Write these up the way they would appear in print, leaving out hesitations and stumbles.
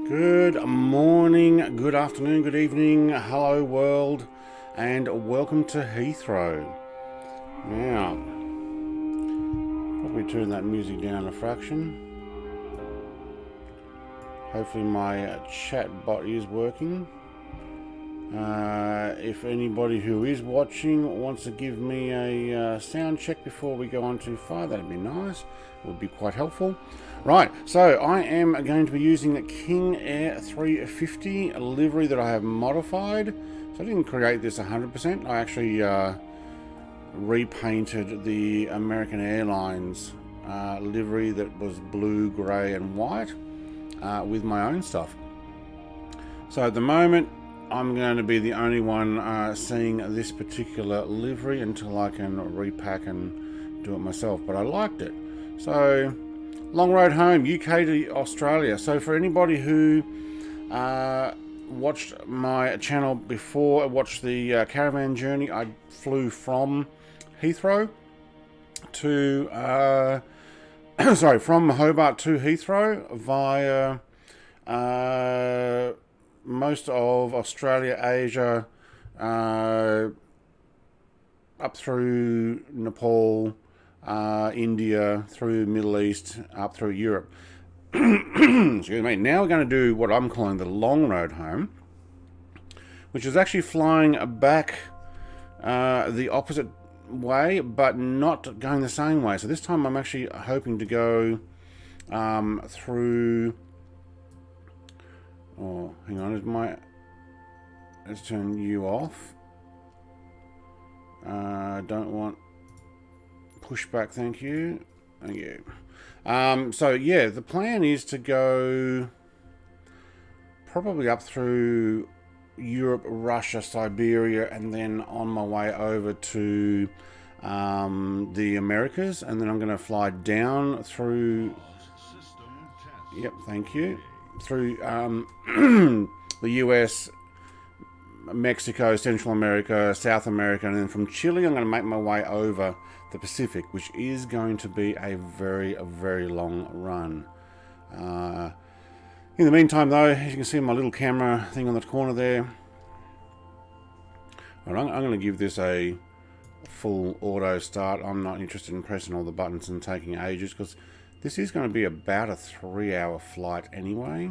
Good morning, good afternoon, good evening, hello world, and welcome to Heathrow. Now, probably turn that music down a fraction. Hopefully my chat bot is working. If anybody who is watching wants to give me a sound check before we go on too far, that'd be nice. It would be quite helpful. Right, so I am going to be using the King Air 350 livery that I have modified. So I didn't create this 100%. I actually repainted the American Airlines livery that was blue, grey and white with my own stuff. So at the moment, I'm going to be the only one seeing this particular livery until I can repack and do it myself. But I liked it. So, long road home, UK to Australia. So for anybody who watched my channel before, watched the caravan journey, I flew from Heathrow to, from Hobart to Heathrow via most of Australia, Asia, up through Nepal, India, through Middle East, up through Europe. Excuse me. Now we're going to do what I'm calling the long road home, which is actually flying back the opposite way, but not going the same way. So this time I'm actually hoping to go through... Oh, hang on, let's turn you off. Don't want pushback, thank you. Thank you. So yeah, the plan is to go probably up through Europe, Russia, Siberia, and then on my way over to the Americas, and then I'm going to fly down through... Yep, thank you. Through the US, Mexico, Central America, South America, and then from Chile I'm going to make my way over the Pacific, which is going to be a very long run. In the meantime though, as you can see my little camera thing on the corner there, I'm going to give this a full auto start. I'm not interested in pressing all the buttons and taking ages, because this is going to be about a 3-hour flight anyway.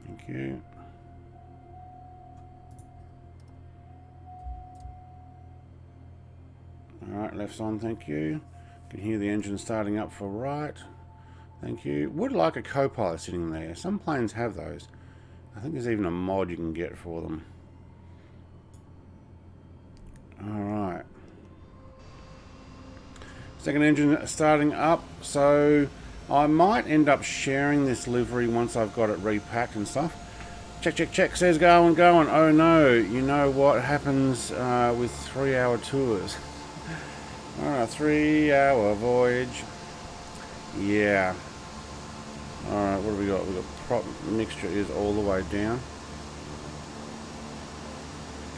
Thank you. Alright, left's on, thank you. You can hear the engine starting up for right. Thank you. Would like a co-pilot sitting there. Some planes have those. I think there's even a mod you can get for them. Alright. Second engine starting up, so I might end up sharing this livery once I've got it repacked and stuff. Check, says going. Oh no, you know what happens with 3-hour tours. Alright, 3-hour voyage. Yeah. Alright, what do we got? We've got prop mixture is all the way down.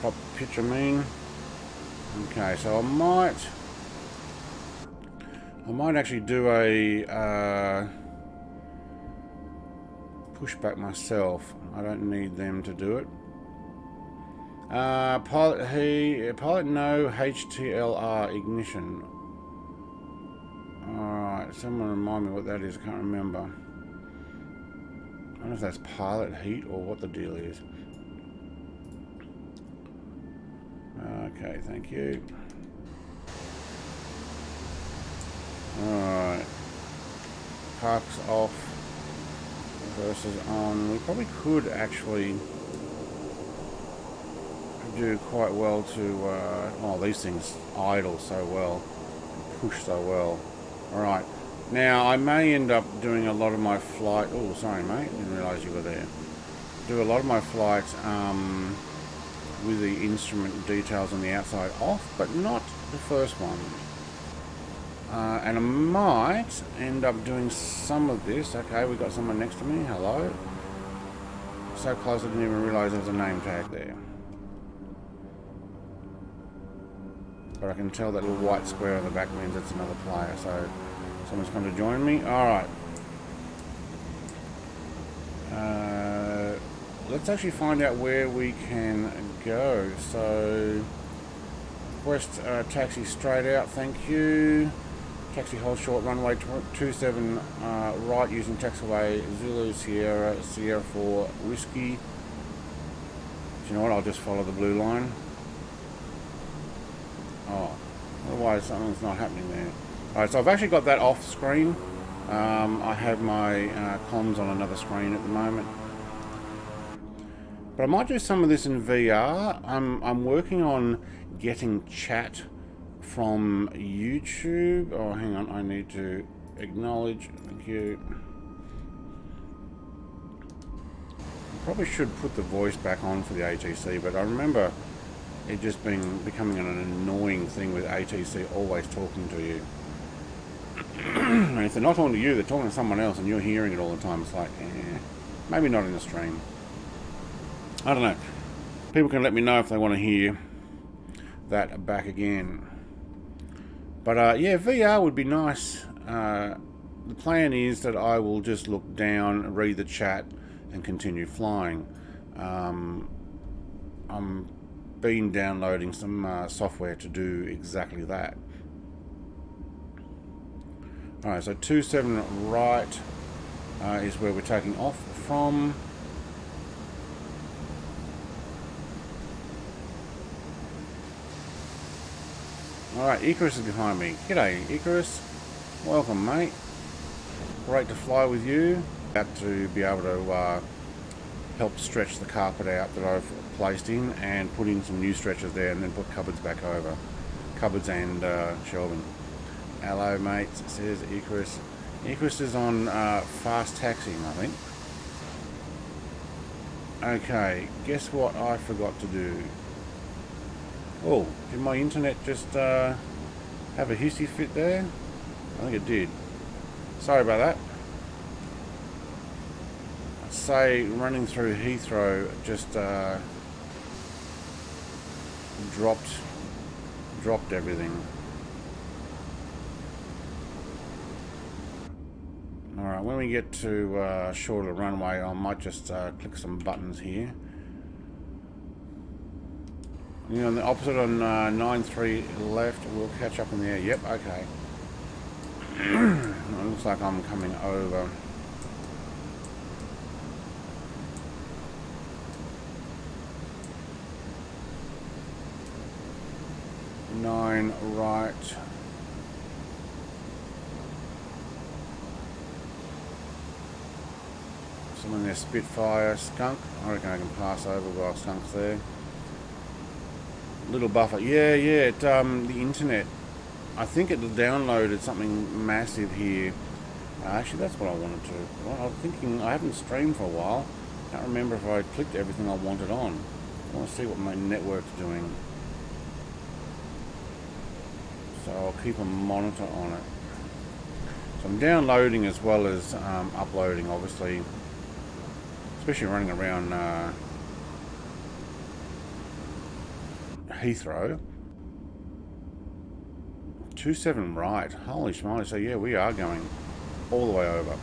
Prop pitch, I mean. Okay, so I might actually do a pushback myself. I don't need them to do it. Pilot no HTLR ignition. Alright, someone remind me what that is, I can't remember. I don't know if that's pilot heat or what the deal is. Okay, thank you. Alright. Parks off versus on. We probably could actually do quite well to... oh, these things idle so well. Push so well. Alright. Now, I may end up doing a lot of my flight... Oh, sorry, mate. Didn't realise you were there. Do a lot of my flights with the instrument details on the outside off, but not the first one. And I might end up doing some of this. Okay, we got someone next to me. Hello. So close I didn't even realise there was a name tag there. But I can tell that little white square on the back means it's another player. So someone's come to join me. Alright. Let's actually find out where we can go. So, request taxi straight out, thank you. Taxi hold short runway 27 right using taxiway Zulu Sierra 4 Whiskey. Do you know what? I'll just follow the blue line. Oh, otherwise something's not happening there. Alright, so I've actually got that off screen. I have my comms on another screen at the moment. But I might do some of this in VR. I'm working on getting chat from YouTube. Oh, hang on, I need to acknowledge. Thank you. I probably should put the voice back on for the HTC, but I remember it just becoming an annoying thing with HTC always talking to you. And if they're not talking to you, they're talking to someone else and you're hearing it all the time. It's like, maybe not in the stream. I don't know. People can let me know if they want to hear that back again. But yeah, VR would be nice. The plan is that I will just look down, read the chat, and continue flying. I'm been downloading some software to do exactly that. Alright, so 27 right is where we're taking off from. Alright, Icarus is behind me. G'day, Icarus. Welcome, mate. Great to fly with you. About to be able to help stretch the carpet out that I've placed in and put in some new stretchers there and then put cupboards back over. Cupboards and shelving. Hello, mates, says Icarus. Icarus is on fast taxiing, I think. Okay, guess what I forgot to do? Oh, did my internet just have a hissy fit there? I think it did. Sorry about that. I'd say running through Heathrow just dropped everything. Alright, when we get to shorter runway, I might just click some buttons here. You know, on the opposite on 9-3 left, we'll catch up in the air. Yep, okay. It looks like I'm coming over. Nine right. Someone there, Spitfire, Skunk. I reckon I can pass over while Skunk's there. Little buffer. Yeah, the internet. I think it downloaded something massive here. Actually, that's what I wanted to. Well, I was thinking, I haven't streamed for a while. Can't remember if I clicked everything I wanted on. I want to see what my network's doing. So I'll keep a monitor on it. So I'm downloading as well as uploading, obviously. Especially running around Heathrow. 27 right. Holy schmoly. So yeah, we are going all the way over.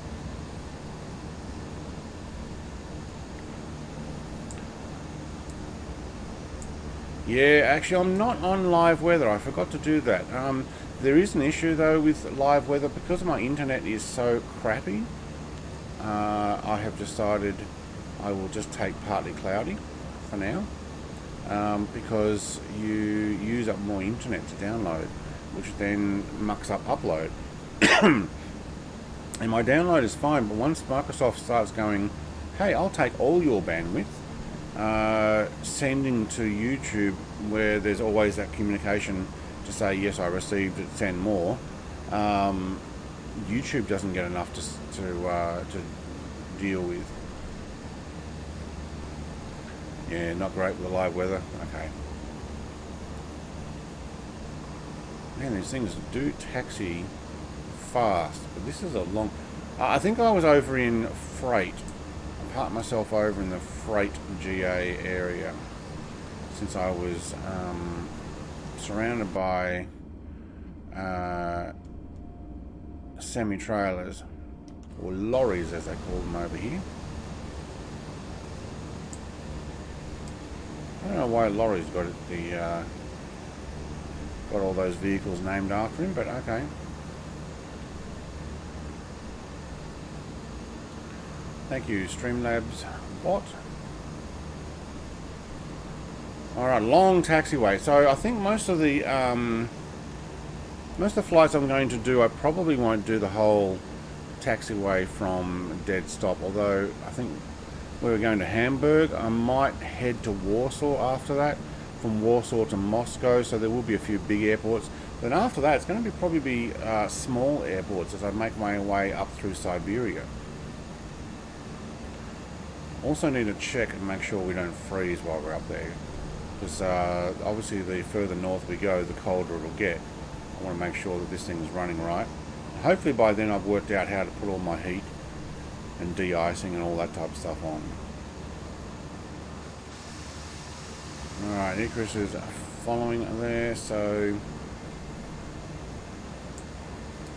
Yeah, actually I'm not on live weather. I forgot to do that. There is an issue though with live weather because my internet is so crappy. I have decided I will just take partly cloudy for now. Because you use up more internet to download, which then mucks up upload. And my download is fine, but once Microsoft starts going, hey, I'll take all your bandwidth, sending to YouTube where there's always that communication to say, yes, I received it, send more, YouTube doesn't get enough to deal with. Yeah, not great with the live weather. Okay. Man, these things do taxi fast, but this is a long... I think I was over in freight. I parked myself over in the freight GA area since I was surrounded by semi-trailers, or lorries as they call them over here. I don't know why lorries got got all those vehicles named after him, but okay. Thank you, Streamlabs bot. Alright, long taxiway. So I think most of the flights I'm going to do, I probably won't do the whole taxiway from dead stop, although I think we were going to Hamburg. I might head to Warsaw after that, from Warsaw to Moscow, so there will be a few big airports. Then after that, it's going to probably be small airports as I make my way up through Siberia. Also need to check and make sure we don't freeze while we're up there, because obviously the further north we go, the colder it'll get. I want to make sure that this thing's running right. Hopefully by then I've worked out how to put all my heat and de-icing and all that type of stuff on. Alright, Icarus is following there, so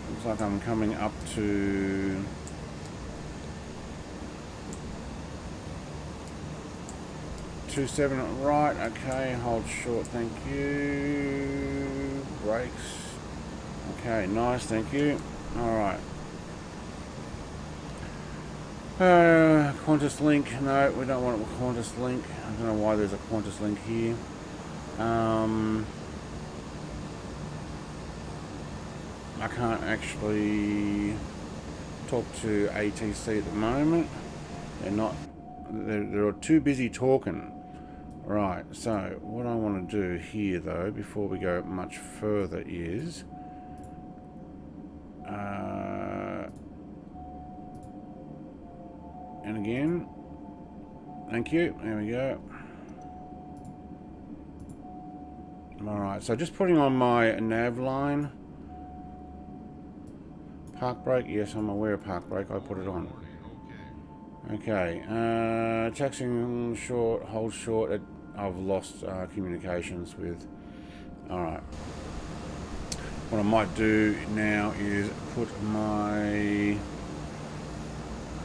looks like I'm coming up to 27 right. Okay, hold short, thank you. Brakes. Okay, nice, thank you. Alright. Qantas link. No, we don't want a Qantas link. I don't know why there's a Qantas link here. I can't actually talk to ATC at the moment. They're not. They're too busy talking. Right. So what I want to do here, though, before we go much further, is and again, thank you. There we go. Alright, so just putting on my nav line. Park brake, yes, I'm aware of park brake, I put it on. Okay, taxiing short, hold short. I've lost communications with. Alright. What I might do now is put my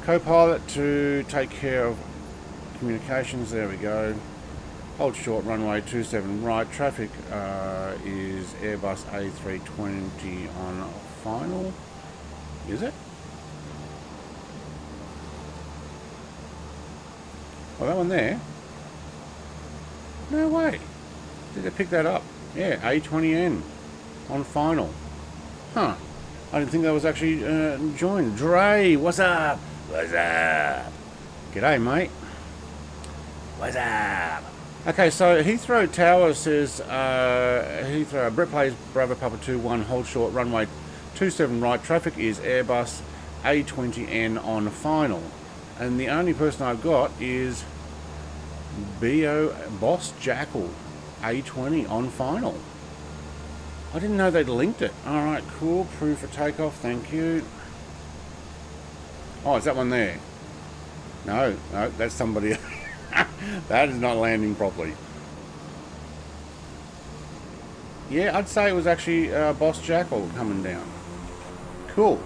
co-pilot to take care of communications. There we go. Hold short, runway 27 right. Traffic is Airbus A320 on final. Is it? Oh, that one there? No way. Did they pick that up? Yeah, A20N on final. Huh. I didn't think that was actually joined. Dre, what's up? What's up? G'day, mate. What's up? Okay, so Heathrow Tower says, Heathrow, Brett plays Bravo Papa 2-1, hold short, runway 27 right. Traffic is Airbus A20N on final. And the only person I've got is Boss Jackal A20 on final. I didn't know they'd linked it. Alright, cool. Proof for takeoff, thank you. Oh, is that one there? No, that's somebody else. That is not landing properly. Yeah, I'd say it was actually Boss Jackal coming down. Cool.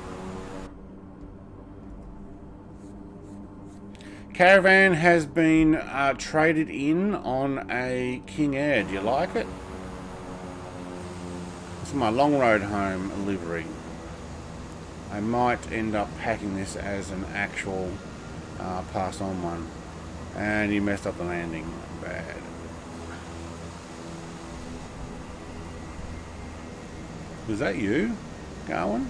Caravan has been traded in on a King Air. Do you like it? This is my long road home livery. I might end up packing this as an actual pass on one. And you messed up the landing. Bad. Was that you, Garwin?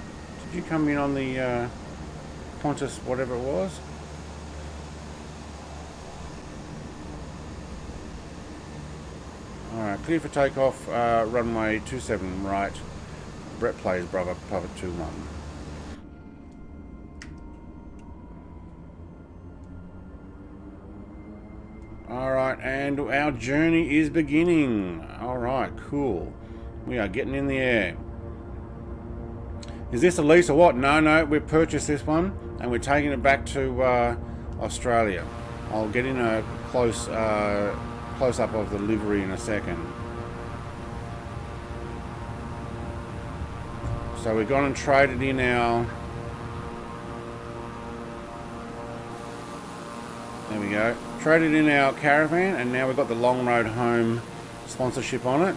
Did you come in on the Qantas, whatever it was? Alright, clear for takeoff, runway 27 right. Brett plays Bravo Papa 2-1. Alright, and our journey is beginning. Alright, cool. We are getting in the air. Is this a lease or what? No, we've purchased this one and we're taking it back to Australia. I'll get in a close up of the livery in a second. So we've gone and traded in our... There we go. Traded in our caravan, and now we've got the Long Road Home sponsorship on it.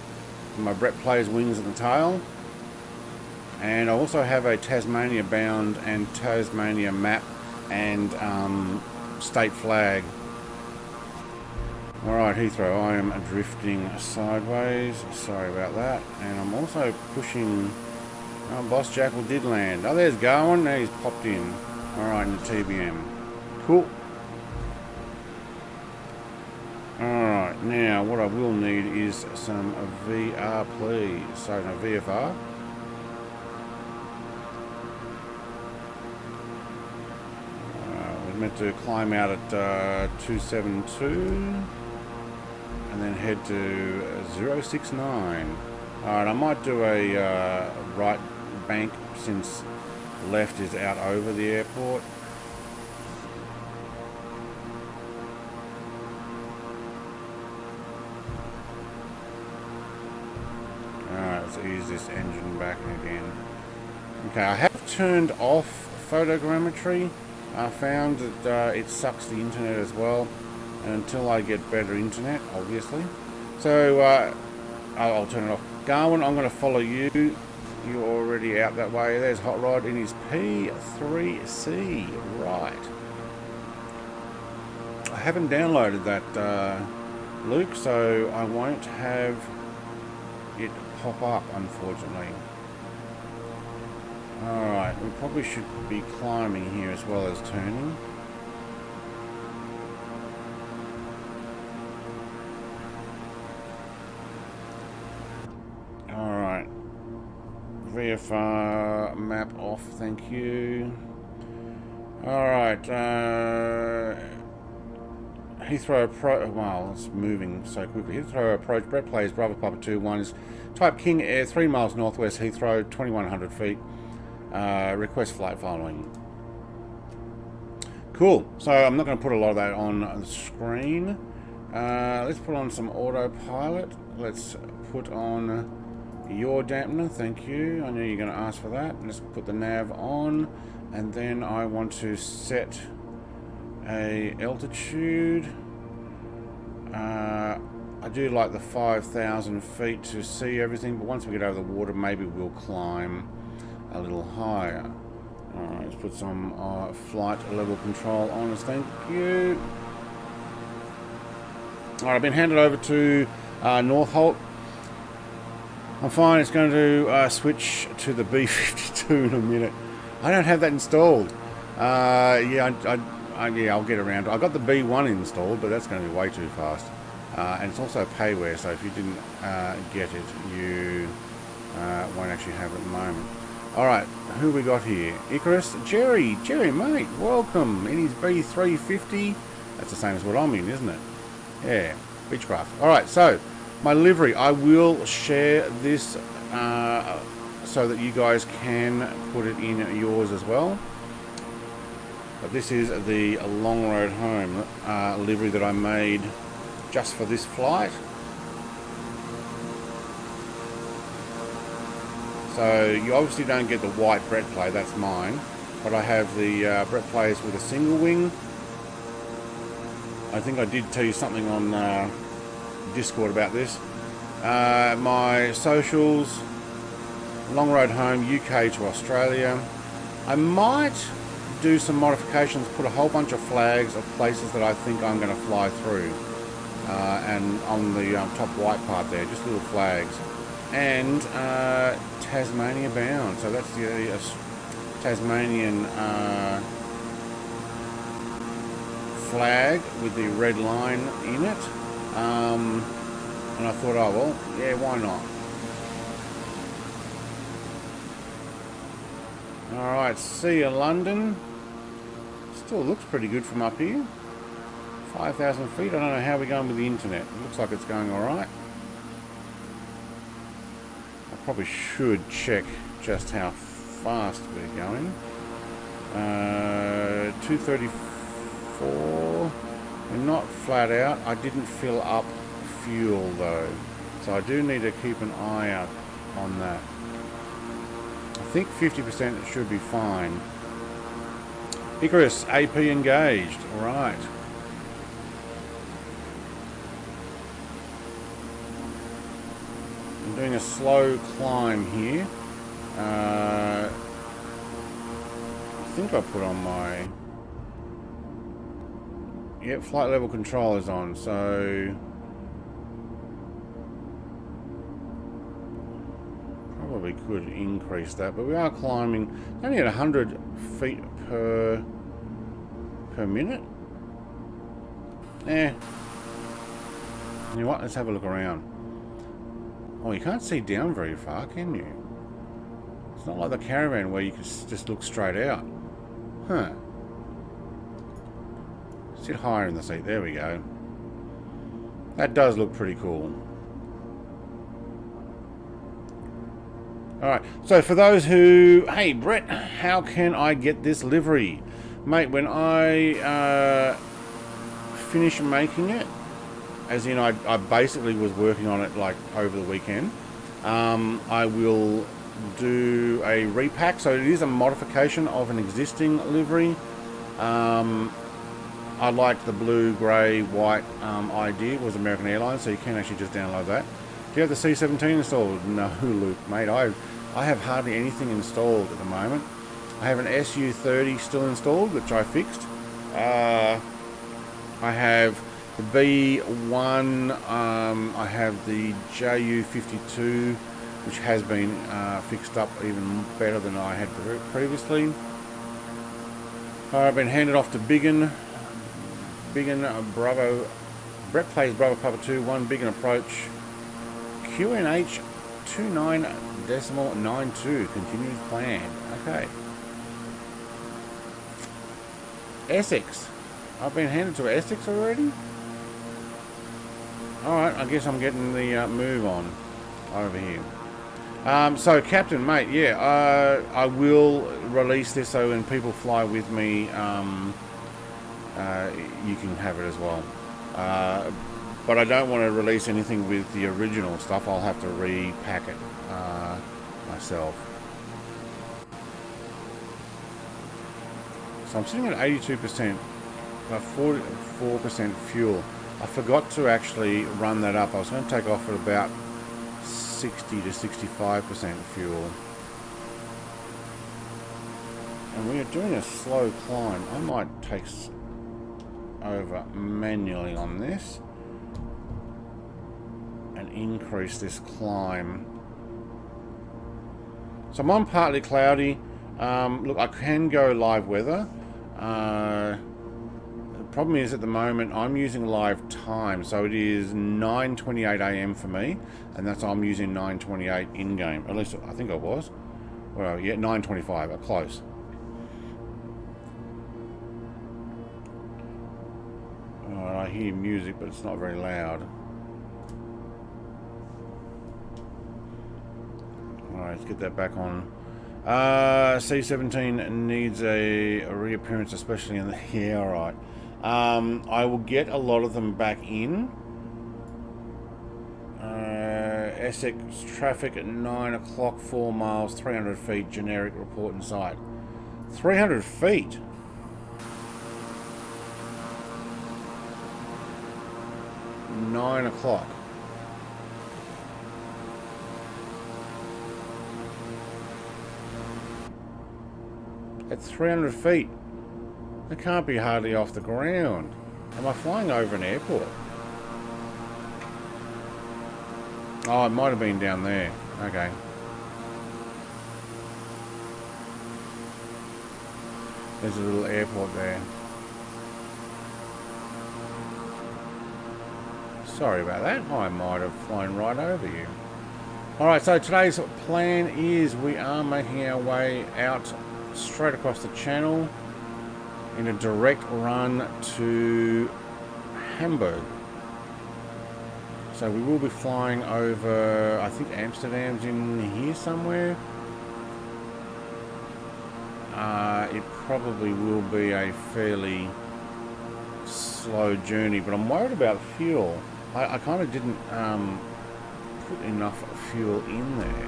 My Brett Plays wings at the tail. And I also have a Tasmania bound and Tasmania map and state flag. Alright, Heathrow, I am drifting sideways. Sorry about that. And I'm also pushing... Oh, Boss Jackal did land. Oh, there's Garwin. Now he's popped in. Alright, in the TBM. Cool. Alright, now what I will need is some VR, please. So, no, VFR. We're meant to climb out at 272 and then head to 069. Alright, I might do a right bank since left is out over the airport. Alright, let's ease this engine back again. Okay, I have turned off photogrammetry. I found that it sucks the internet as well, and until I get better internet, obviously. So, I'll turn it off. Garwin, I'm going to follow you. You're already out that way. There's Hot Rod in his P3C. Right. I haven't downloaded that, Luke, so I won't have it pop up, unfortunately. Alright, we probably should be climbing here as well as turning. Alright. VFR map off, thank you. Alright, Heathrow approach, well, it's moving so quickly. Heathrow approach, Brett Plays, Bravo Papa 2-1 is type King Air, 3 miles northwest Heathrow, 2100 feet. Request flight following. Cool. So I'm not going to put a lot of that on the screen. Let's put on some autopilot. Let's put on your dampener. Thank you. I knew you were going to ask for that. Let's put the nav on, and then I want to set a altitude. I do like the 5,000 feet to see everything, but once we get over the water, maybe we'll climb a little higher. Alright, let's put some flight level control on us, thank you. Alright, I've been handed over to Northolt. I'm fine, it's going to switch to the B52 in a minute. I don't have that installed. Yeah, I'll get around. I got the B1 installed, but that's going to be way too fast. And it's also payware, so if you didn't get it, you won't actually have it at the moment. Alright, who we got here? Icarus, Jerry, mate, welcome in his B350. That's the same as what I'm in, isn't it? Yeah, Beechcraft. Alright, so my livery, I will share this so that you guys can put it in yours as well. But this is the Long Road Home livery that I made just for this flight. So you obviously don't get the white Brett Play, that's mine. But I have the Brett Plays with a single wing. I think I did tell you something on Discord about this. My socials, Long Road Home, UK to Australia. I might do some modifications, put a whole bunch of flags of places that I think I'm going to fly through. And on the top white part there, just little flags. And Tasmania bound, so that's the Tasmanian flag with the red line in it. And I thought, oh well, yeah, why not? Alright, see you London. Still looks pretty good from up here. 5,000 feet, I don't know how we're going with the internet. It looks like it's going alright. I probably should check just how fast we're going. 234. We're not flat out. I didn't fill up fuel though, so I do need to keep an eye out on that. think 50% should be fine. Icarus, AP engaged. All right. I'm doing a slow climb here. I think I put on my... Yep, flight level control is on, so... Probably could increase that, but we are climbing only at 100 feet per minute. You know what? Let's have a look around. Oh, you can't see down very far, can you? It's not like the caravan where you can just look straight out. Huh. Sit higher in the seat. There we go. That does look pretty cool. Alright, so for those who... Hey, Brett, how can I get this livery? Mate, when I finish making it, as in I basically was working on it like over the weekend, I will do a repack. So it is a modification of an existing livery. I liked the blue, grey, white idea. It was American Airlines, so you can actually just download that. Do you have the C17 installed? No, Luke, mate. I have hardly anything installed at the moment. I have an SU30 still installed, which I fixed. I have the B1. I have the JU52, which has been fixed up even better than I had previously. I've been handed off to Biggin Bravo. Brett plays Bravo Papa 2, 1 Biggin approach. QNH 29.92 continues plan. Okay. Essex. I've been handed to Essex already? Alright, I guess I'm getting the move on over here. So, Captain, mate, yeah, I will release this so when people fly with me, you can have it as well. But I don't want to release anything with the original stuff. I'll have to repack it myself. So I'm sitting at 82%, 44% fuel. I forgot to actually run that up. I was going to take off at about 60 to 65% fuel. And we are doing a slow climb. I might take over manually on this and increase this climb. So I'm on partly cloudy. Look, I can go live weather. The problem is at the moment I'm using live time, so it is 9:28 AM for me, and that's I'm using 9:28 in game. At least I think I was. Well, yeah, 9:25. Close. I hear music, but it's not very loud. Alright, let's get that back on. C17 needs a reappearance, especially in the... Yeah, alright. I will get a lot of them back in. Essex traffic at 9 o'clock, 4 miles, 300 feet, generic report in sight. 300 feet? Nine o'clock. At 300 feet. It can't be hardly off the ground. Am I flying over an airport? Oh, it might have been down there. Okay. There's a little airport there. Sorry about that. I might have flown right over you. Alright, so today's plan is we are making our way out straight across the channel in a direct run to Hamburg. So we will be flying over, I think Amsterdam's in here somewhere. It probably will be a fairly slow journey, but I'm worried about fuel. I kind of didn't put enough fuel in there.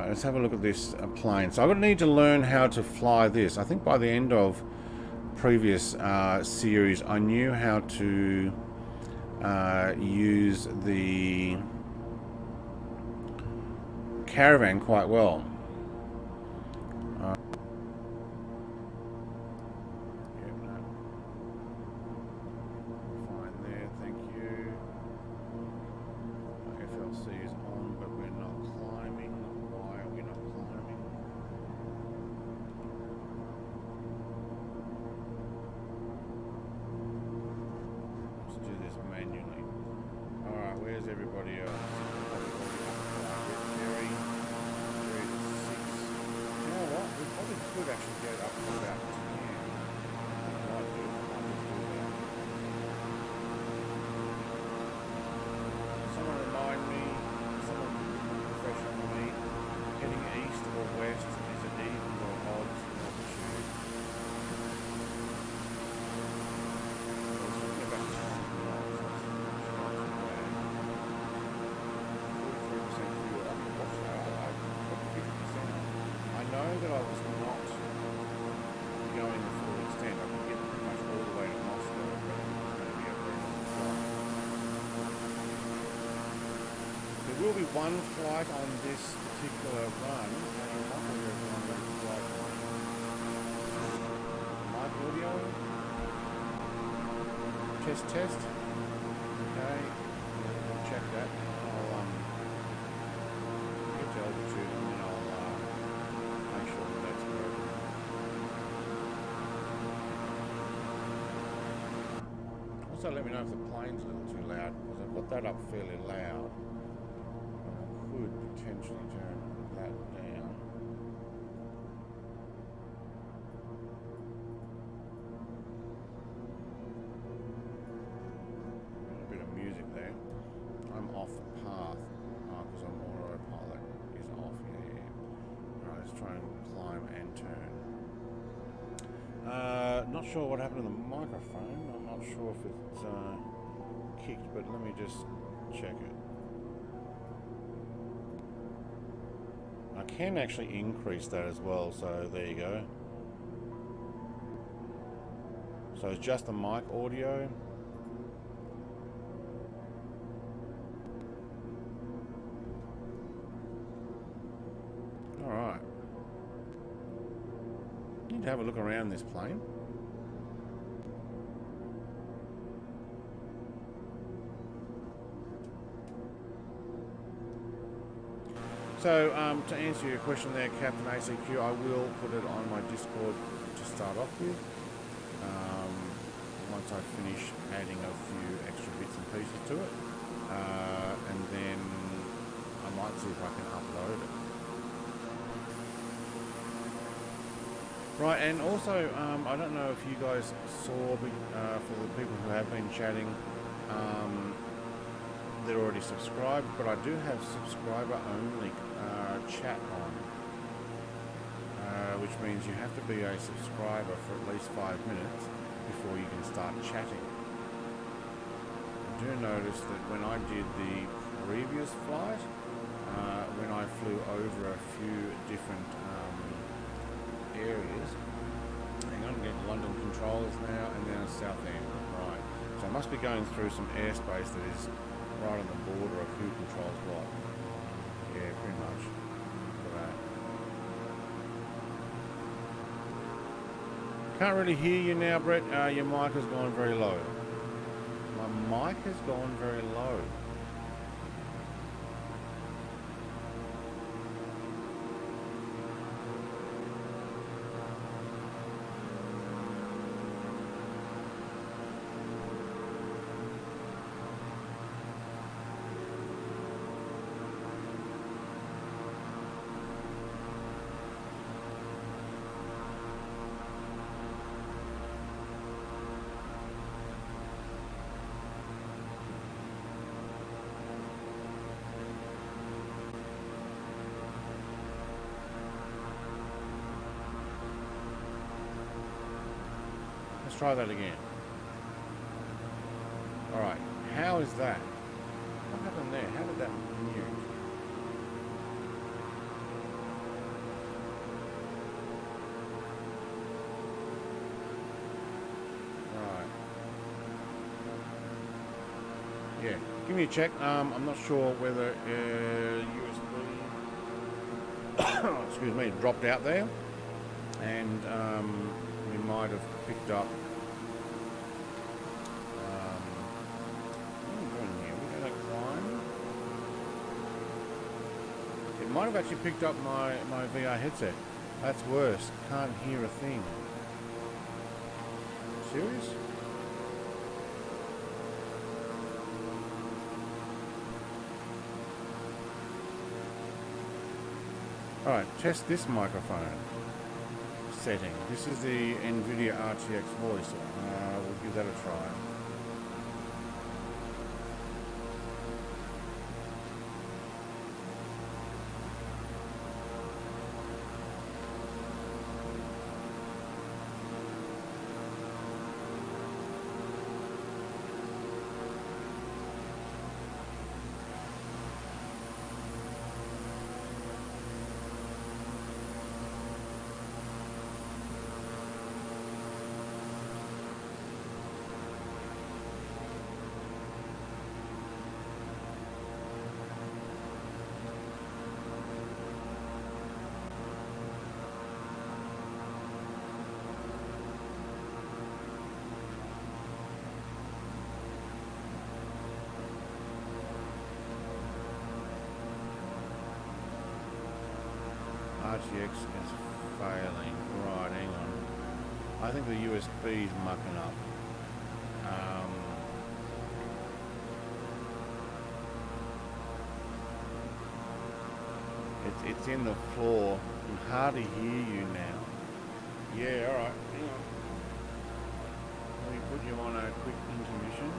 Alright, let's have a look at this plane. So I would need to learn how to fly this. I think by the end of previous series I knew how to use the Caravan quite well. Fine there, thank you. FLC is on, but we're not climbing. Why are we not climbing? Let's do this manually. Alright, where's everybody else? Could actually get up to about 10. Might do that. Someone remind me, someone professional me, heading east or west, is it even or odds and altitude? It's talking about time knots, that's not too bad. 43% fuel, I can watch that, I got 50%. I know that I was not going the full extent. I could get pretty much all the way to Moscow, but it was going to be a very long flight. There will be one flight on this particular run, and I'm not sure if I'm going to fly mic audio. Test. Okay, we'll check that. I'll get to altitude and then I'll make sure that that's broken. Also, let me know if the plane's a little too loud, because I've got that up fairly loud. I could potentially turn that down. A bit of music there. I'm off the path. Because I'm autopilot is off. Yeah. Alright, let's try and climb and turn. Not sure what happened to the microphone. I'm not sure if it's kicked, but let me just check it. I can actually increase that as well, so there you go. So it's just the mic audio. Alright. Need to have a look around this plane. So, to answer your question there, Captain ACQ, I will put it on my Discord to start off with. Once I finish adding a few extra bits and pieces to it. And then I might see if I can upload it. Right, and also, I don't know if you guys saw, for the people who have been chatting, they're already subscribed, but I do have subscriber-only chat on, which means you have to be a subscriber for at least 5 minutes before you can start chatting. I do notice that when I did the previous flight, when I flew over a few different areas, hang on, getting London controllers now, and then a Southend, right. So I must be going through some airspace that is right on the border of who controls what. Yeah, pretty much. Look at that. Can't really hear you now, Brett. Your mic has gone very low. My mic has gone very low. Let's try that again. Alright, how is that? What happened there? How did that mute? give me a check. I'm not sure whether USB excuse me, dropped out there, and we might have picked up. What are we doing here? We're going to climb. It might have actually picked up my VR headset. That's worse. Can't hear a thing. Serious? Alright, test this microphone setting. This is the Nvidia RTX voice. We'll give that a try. RTX is failing. Right, hang on. I think the USB is mucking up. It's in the floor. I can hardly hear you now. Yeah, alright. Hang on. Let me put you on a quick intermission.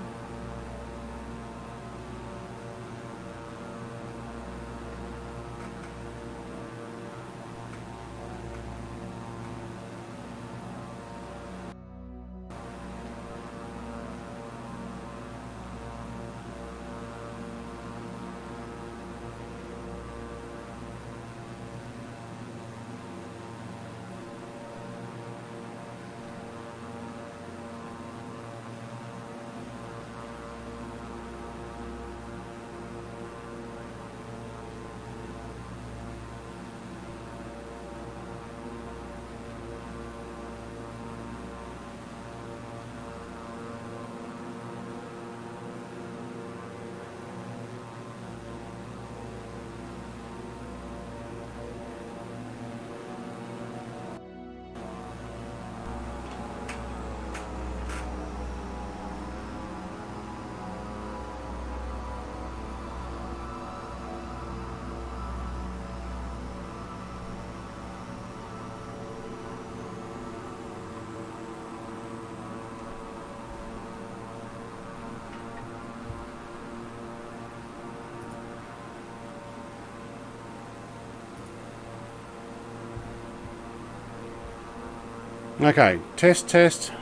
Okay, test.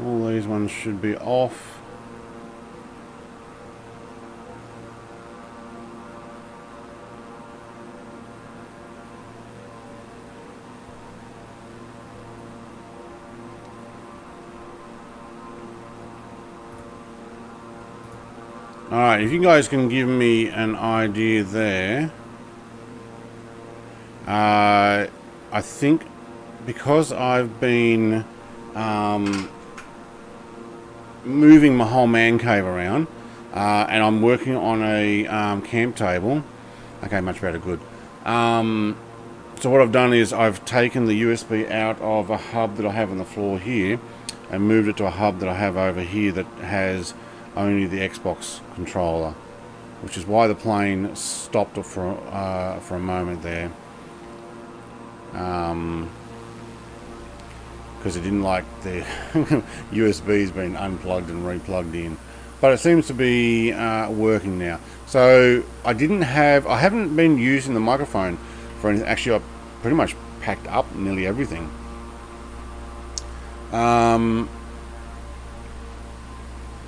All these ones should be off. Alright, if you guys can give me an idea there. I think because I've been moving my whole man cave around and I'm working on a camp table. Okay, much better, good. So what I've done is I've taken the USB out of a hub that I have on the floor here and moved it to a hub that I have over here that has only the Xbox controller, which is why the plane stopped for a moment there, because it didn't like the USBs being unplugged and replugged in. But it seems to be working now. So I haven't been using the microphone for anything. Actually, I pretty much packed up nearly everything.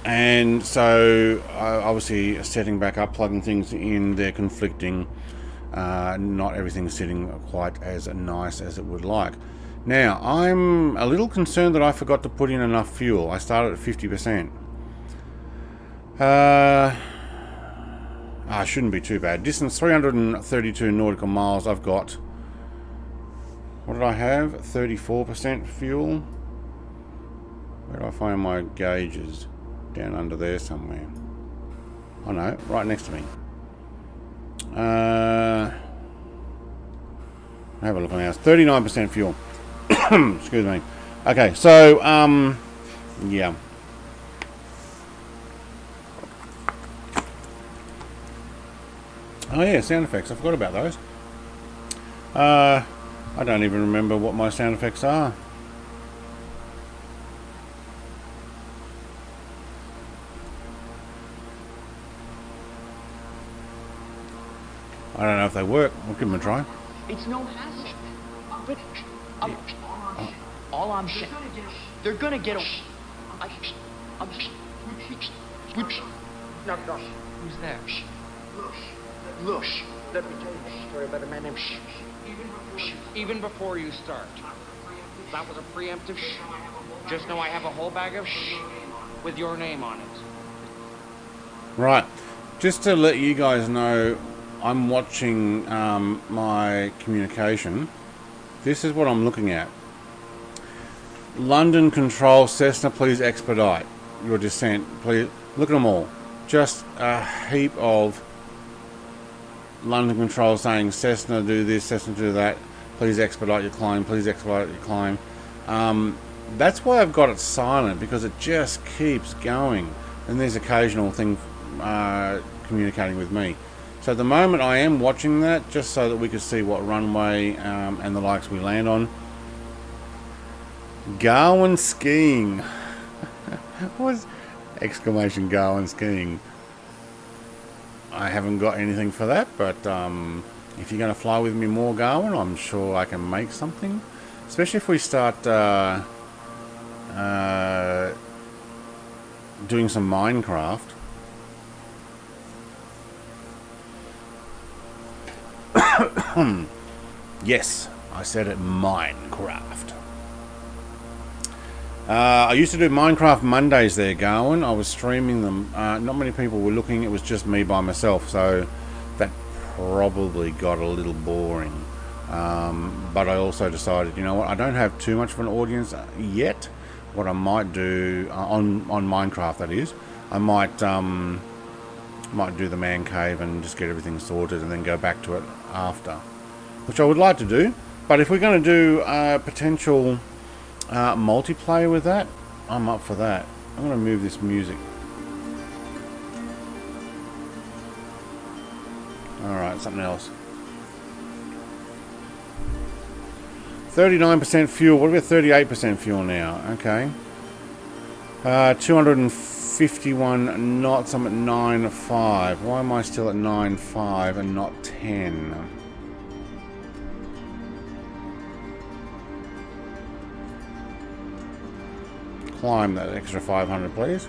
And so obviously setting back up, plugging things in, they're conflicting. not everything's sitting quite as nice as it would like. Now, I'm a little concerned that I forgot to put in enough fuel. I started at 50%. Shouldn't be too bad. Distance 332 nautical miles. I've got, what did I have? 34% fuel. Where do I find my gauges? Down under there somewhere. Oh no, right next to me. Have a look on ours. 39% fuel. Excuse me. Okay, so yeah. Oh yeah, sound effects. I forgot about those. I don't even remember what my sound effects are. I don't know if they work. We'll give them a try. It's no hassle. But all I'm saying, they're gonna get a. Who's there? Look, let me tell you a story about a man named Even before you start, that was a preemptive Just know I have a whole bag of with your name on it. Right. Just to let you guys know, I'm watching my communication. This is what I'm looking at. London Control, Cessna, please expedite your descent. Please look at them all. Just a heap of London Control saying Cessna do this, Cessna do that. Please expedite your climb. Please expedite your climb. That's why I've got it silent, because it just keeps going. And there's occasional thing communicating with me. So at the moment I am watching that just so that we can see what runway and the likes we land on. Garwin skiing. What's exclamation Garwin skiing? I haven't got anything for that, but if you're going to fly with me more, Garwin, I'm sure I can make something. Especially if we start doing some Minecraft. Yes, I said it, Minecraft. I used to do Minecraft Mondays there, Garwin. I was streaming them. Not many people were looking. It was just me by myself, so that probably got a little boring. But I also decided, you know what, I don't have too much of an audience yet. What I might do on Minecraft, that is, I might do the man cave and just get everything sorted and then go back to it after, which I would like to do. But if we're going to do potential multiplayer with that, I'm up for that. I'm going to move this music. Alright, something else. 39% fuel. What about 38% fuel now? Okay. 251 knots. I'm at 9.5. Why am I still at 9.5 and not 10? Climb that extra 500, please.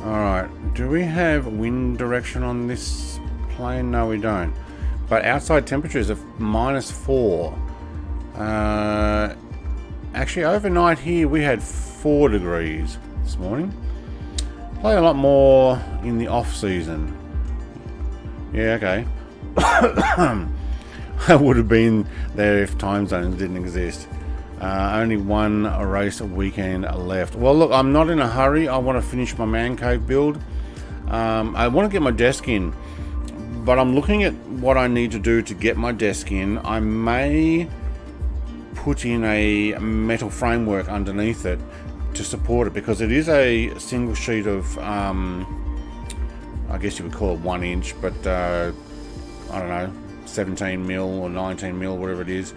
Alright. Do we have wind direction on this plane? No, we don't. But outside temperatures of -4. Actually, overnight here we had 4 degrees this morning. Play a lot more in the off season. Yeah, okay. I would have been there if time zones didn't exist. Only one race a weekend left. Well, look, I'm not in a hurry. I want to finish my man cave build. I want to get my desk in. But I'm looking at what I need to do to get my desk in. I may put in a metal framework underneath it to support it, because it is a single sheet of, I guess you would call it 1 inch, but I don't know, 17 mil or 19 mil, whatever it is,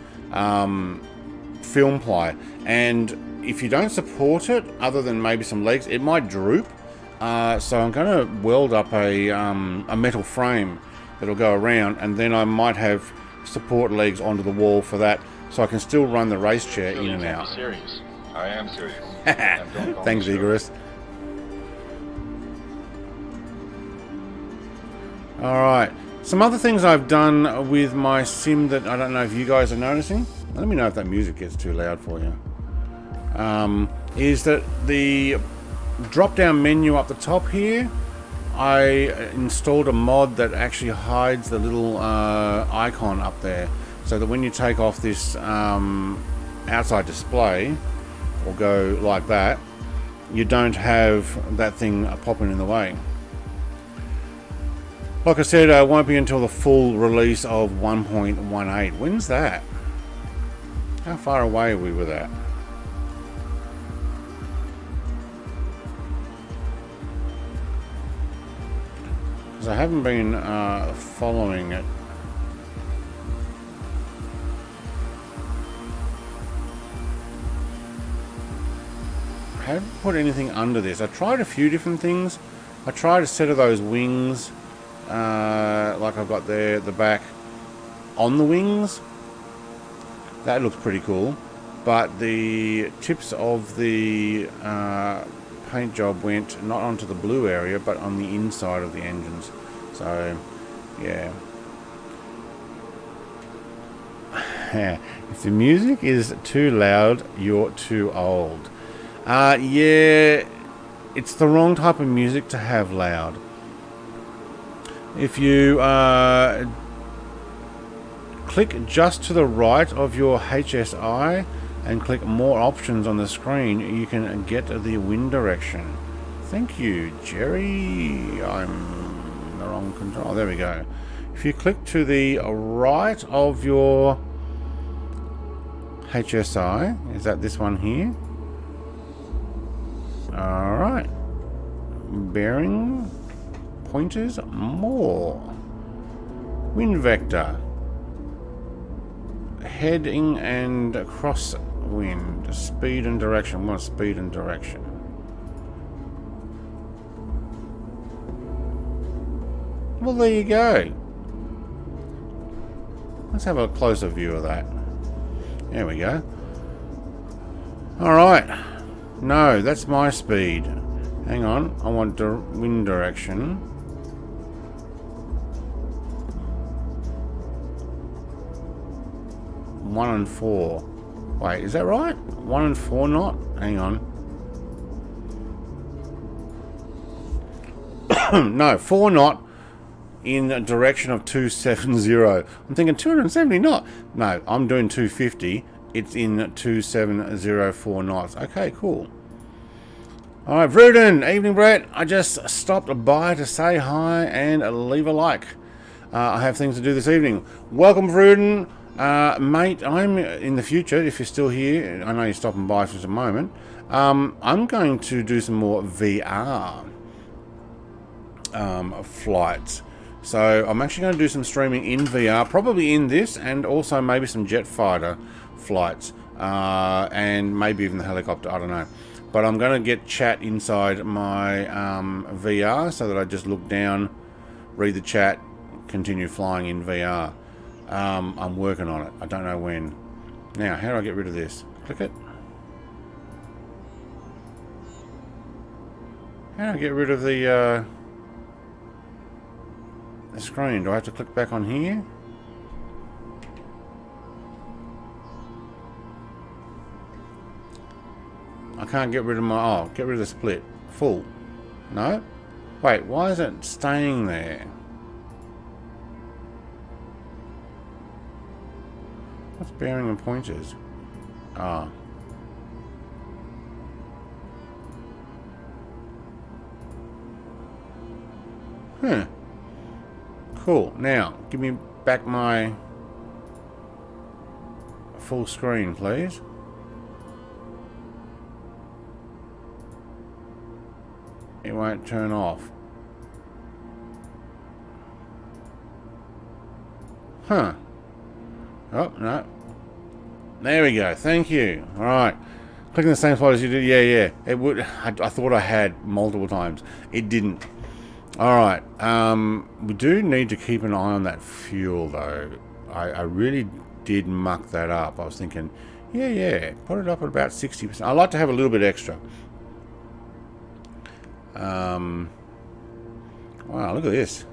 film ply. And if you don't support it, other than maybe some legs, it might droop. So I'm going to weld up a metal frame that'll go around, and then I might have support legs onto the wall for that, so I can still run the race chair in and out. Serious. I am serious. Thanks, Igorous. Alright, some other things I've done with my sim that I don't know if you guys are noticing. Let me know if that music gets too loud for you. Is that the drop down menu up the top here, I installed a mod that actually hides the little icon up there, so that when you take off this outside display or go like that, you don't have that thing popping in the way. Like I said, it won't be until the full release of 1.18. When's that? How far away are we with that? Because I haven't been following it. I haven't put anything under this. I tried a few different things. I tried a set of those wings, like I've got there at the back, on the wings. That looks pretty cool. But the tips of the paint job went not onto the blue area, but on the inside of the engines. So, yeah. If the music is too loud, you're too old. Yeah, it's the wrong type of music to have loud. If you click just to the right of your HSI and click more options on the screen, you can get the wind direction. Thank you, Jerry. I'm in the wrong control. There we go. If you click to the right of your HSI, is that this one here? Alright. Bearing, pointers, more. Wind vector. Heading and crosswind. Speed and direction. What speed and direction? Well, there you go. Let's have a closer view of that. There we go. Alright. No, that's my speed. Hang on. I want wind direction. One and 4. Wait, is that right? 1 and 4 knot? Hang on. No, 4 knot in the direction of 270. I'm thinking 270 knot. No, I'm doing 250. It's in 2704 knots. Okay, cool. Alright, Vruden. Evening, Brett. I just stopped by to say hi and leave a like. I have things to do this evening. Welcome, Vruden. Mate, I'm in the future, if you're still here, I know you're stopping by for a moment, I'm going to do some more VR flights. So I'm actually going to do some streaming in VR, probably in this, and also maybe some jet fighter flights, and maybe even the helicopter, I don't know. But I'm going to get chat inside my VR so that I just look down, read the chat, continue flying in VR. I'm working on it. I don't know when. Now, how do I get rid of this? Click it. How do I get rid of the screen? Do I have to click back on here? I can't get rid of my... Oh, get rid of the split. Full. No? Wait, why is it staying there? What's bearing and pointers? Ah. Huh. Cool. Now, give me back my full screen, please. It won't turn off. Huh. Oh, no. There we go. Thank you. Alright. Clicking the same spot as you did. Yeah. It would. I thought I had multiple times. It didn't. Alright. We do need to keep an eye on that fuel, though. I really did muck that up. I was thinking, yeah. Put it up at about 60%. I like to have a little bit extra. Wow, look at this.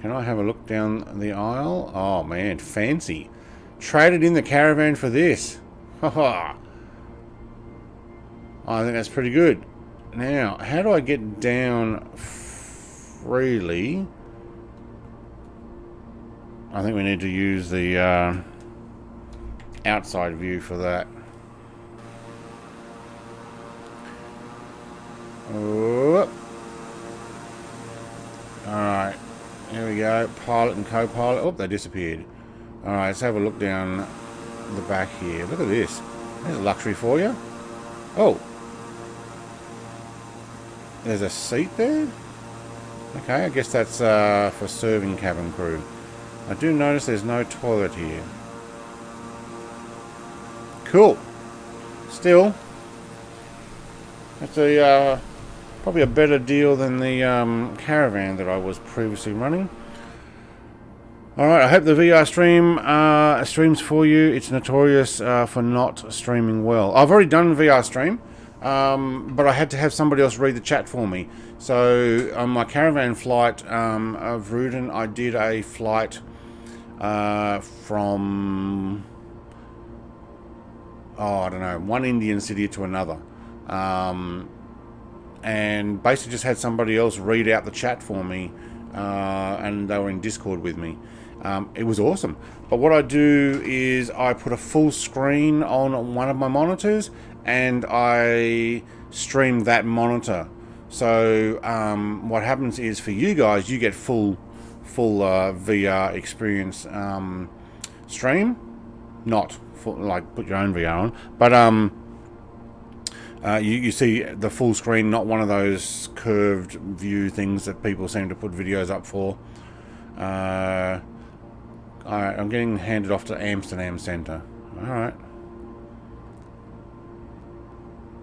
Can I have a look down the aisle? Oh man, fancy. Traded in the caravan for this. Haha. I think that's pretty good. Now, how do I get down freely? I think we need to use the outside view for that. Oh. Alright, here we go. Pilot and co-pilot. Oh, they disappeared. Alright, let's have a look down the back here. Look at this. There's luxury for you. Oh. There's a seat there? Okay, I guess that's for serving cabin crew. I do notice there's no toilet here. Cool. Still, that's a probably a better deal than the caravan that I was previously running. Alright, I hope the VR stream streams for you. It's notorious for not streaming well. I've already done a VR stream, but I had to have somebody else read the chat for me. So on my caravan flight of Rudin, I did a flight from, I don't know, one Indian city to another. And basically just had somebody else read out the chat for me, and they were in Discord with me. It was awesome. But what I do is I put a full screen on one of my monitors and I stream that monitor. So what happens is for you guys, you get full VR experience stream, not full, like put your own VR on, but you see the full screen, not one of those curved view things that people seem to put videos up for. Alright, I'm getting handed off to Amsterdam Centre. Alright.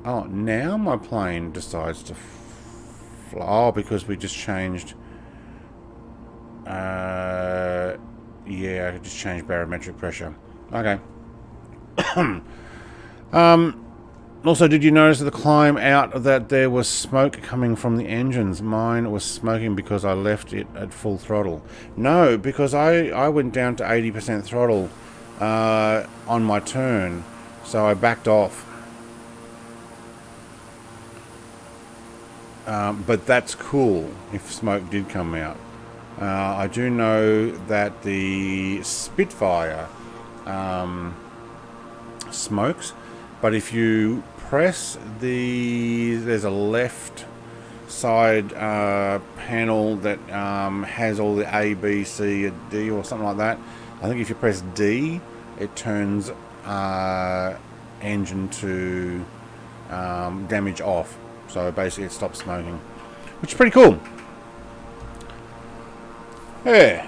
Oh, now my plane decides to fly. Oh, because we just changed. Yeah, I just changed barometric pressure. Okay. Also, did you notice at the climb out that there was smoke coming from the engines? Mine was smoking because I left it at full throttle. No, because I went down to 80% throttle on my turn, so I backed off. But that's cool if smoke did come out. I do know that the Spitfire smokes, but if you press there's a left side panel that has all the A, B, C, or D or something like that. I think if you press D, it turns engine to damage off. So basically it stops smoking, which is pretty cool. Yeah.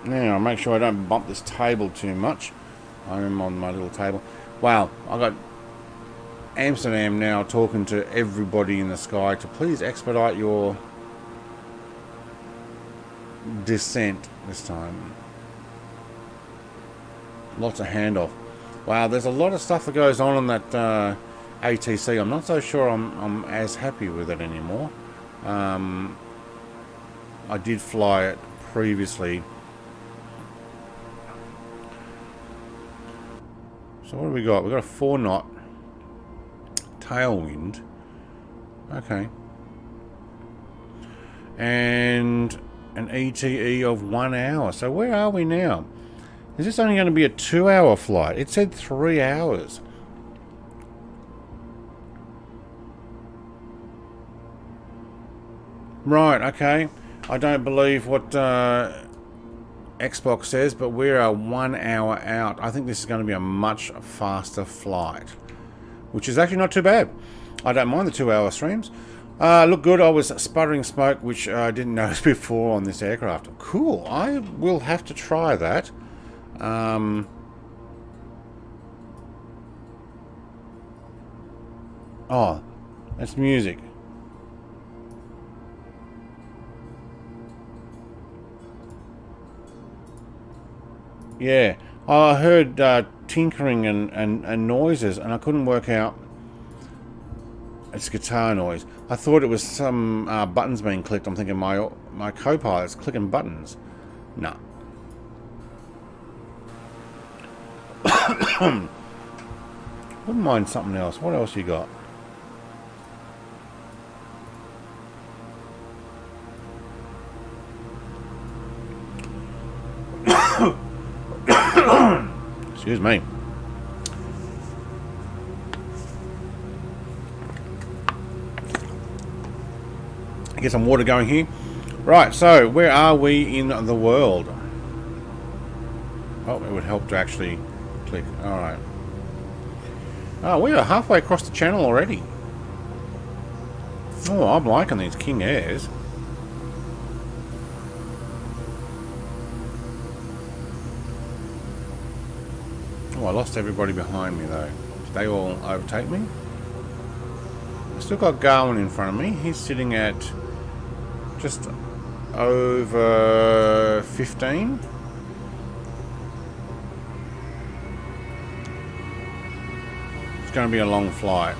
Now I'll make sure I don't bump this table too much. I'm on my little table. Wow, I got Amsterdam now talking to everybody in the sky to please expedite your descent this time. Lots of handoff. Wow, there's a lot of stuff that goes on that ATC. I'm not so sure I'm as happy with it anymore. I did fly it previously. So what have we got? We've got a 4-knot tailwind. Okay. And an ETE of 1 hour. So where are we now? Is this only going to be a 2-hour flight? It said 3 hours. Right, okay. I don't believe what Xbox says, but we're a 1 hour out. I think this is going to be a much faster flight, which is actually not too bad. I don't mind the 2-hour streams. Look good. I was sputtering smoke, which I didn't notice before on this aircraft. Cool. I will have to try that. Oh, that's music. Yeah, I heard tinkering and noises, and I couldn't work out It's guitar noise. I thought it was some buttons being clicked. I'm thinking my co-pilot's clicking buttons. No. Wouldn't mind something else. What else you got? Excuse me. Get some water going here. Right, so where are we in the world? Oh, it would help to actually click. Alright. Oh, we are halfway across the channel already. Oh, I'm liking these King Airs. Oh, I lost everybody behind me though. Did they all overtake me? I've still got Garwin in front of me. He's sitting at just over 15. It's going to be a long flight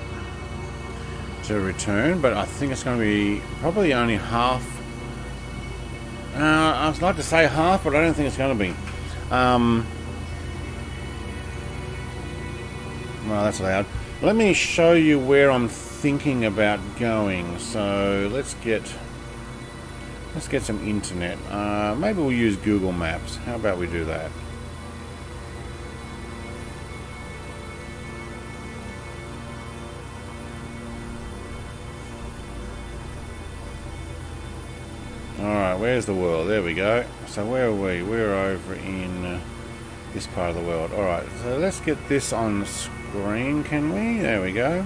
to return, but I think it's going to be probably only half. I'd like to say half, but I don't think it's going to be. Well, that's loud. Let me show you where I'm thinking about going. So let's get some internet. Maybe we'll use Google Maps. How about we do that? Alright, where's the world? There we go. So where are we? We're over in this part of the world. Alright, so let's get this on screen, can we? There we go.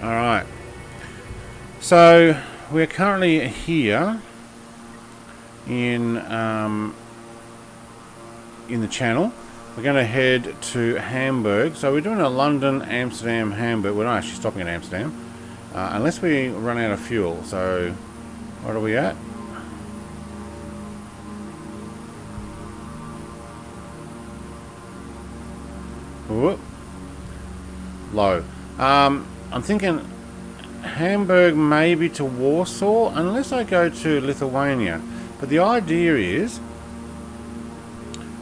Alright. So we're currently here in the channel. We're going to head to Hamburg. So we're doing a London, Amsterdam, Hamburg. We're not actually stopping at Amsterdam. Unless we run out of fuel. So what are we at? Whoop. Low. I'm thinking Hamburg maybe to Warsaw, unless I go to Lithuania. But the idea is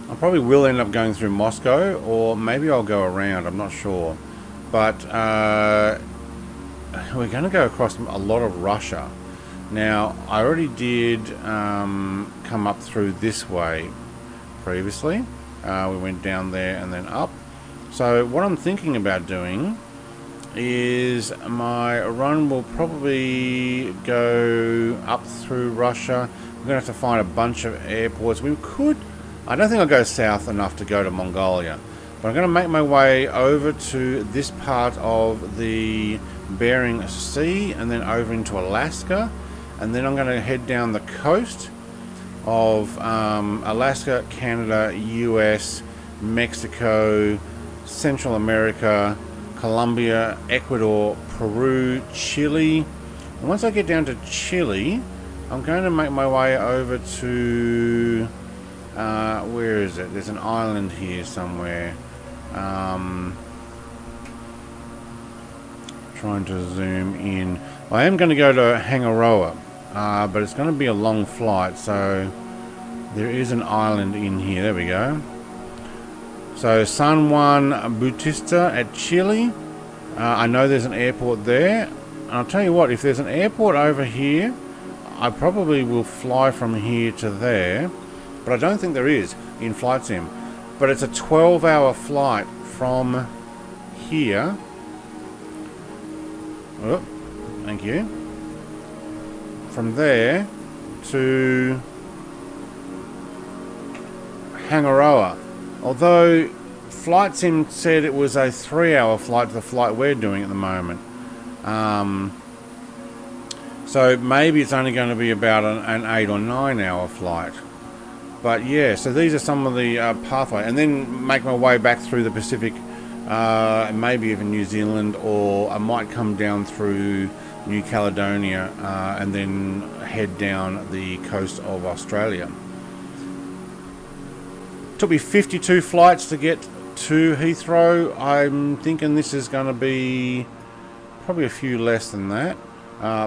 I probably will end up going through Moscow, or maybe I'll go around, I'm not sure. But we're going to go across a lot of Russia. Now, I already did come up through this way previously. We went down there and then up. So what I'm thinking about doing is my run will probably go up through Russia. We're going to have to find a bunch of airports. We could, I don't think I'll go south enough to go to Mongolia, but I'm going to make my way over to this part of the Bering Sea and then over into Alaska, and then I'm going to head down the coast of Alaska, Canada, US, Mexico, Central America, Colombia, Ecuador, Peru, Chile. And once I get down to Chile, I'm going to make my way over to where is it? There's an island here somewhere. Trying to zoom in. I am going to go to Hangaroa, but it's going to be a long flight, so there is an island in here. There we go. So San Juan Bautista at Chile. I know there's an airport there. And I'll tell you what, if there's an airport over here, I probably will fly from here to there. But I don't think there is in Flight Sim. But it's a 12-hour flight from here. Oh, thank you. From there to Hangaroa. Although Flight Sim said it was a 3-hour flight to the flight we're doing at the moment. So maybe it's only going to be about an 8 or 9 hour flight. But yeah, so these are some of the pathway. And then make my way back through the Pacific, maybe even New Zealand, or I might come down through New Caledonia and then head down the coast of Australia. Took me 52 flights to get to Heathrow. I'm thinking this is going to be probably a few less than that.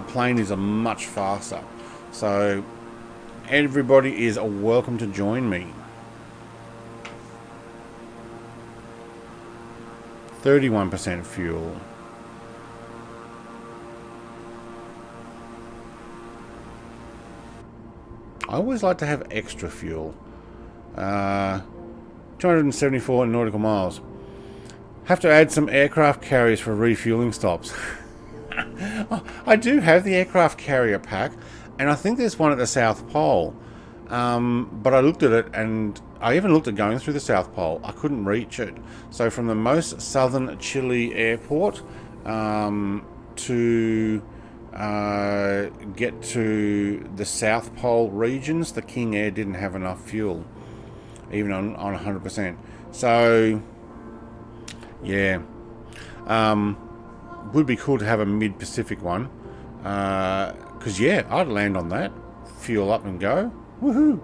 Plane is a much faster. So everybody is welcome to join me. 31% fuel. I always like to have extra fuel. 274 nautical miles. Have to add some aircraft carriers for refueling stops. I do have the aircraft carrier pack, and I think there's one at the South Pole. But I looked at it, and I even looked at going through the South Pole. I couldn't reach it. So from the most southern Chile airport to get to the South Pole regions, the King Air didn't have enough fuel, even on 100%. So yeah, would be cool to have a mid-Pacific one, because yeah, I'd land on that, fuel up and go. Woohoo!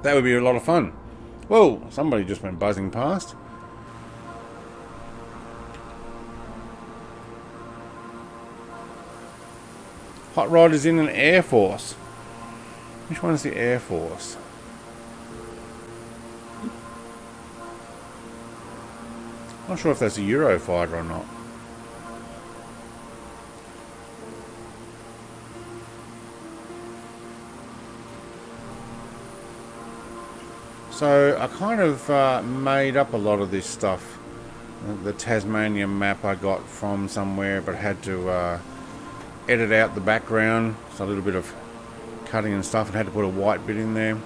That would be a lot of fun. Whoa, somebody just went buzzing past. Hot Rod is in an Air Force. Which one is the Air Force? Not sure if that's a Eurofighter or not. So I kind of made up a lot of this stuff. The Tasmania map I got from somewhere, but had to edit out the background. So a little bit of cutting and stuff, and had to put a white bit in there.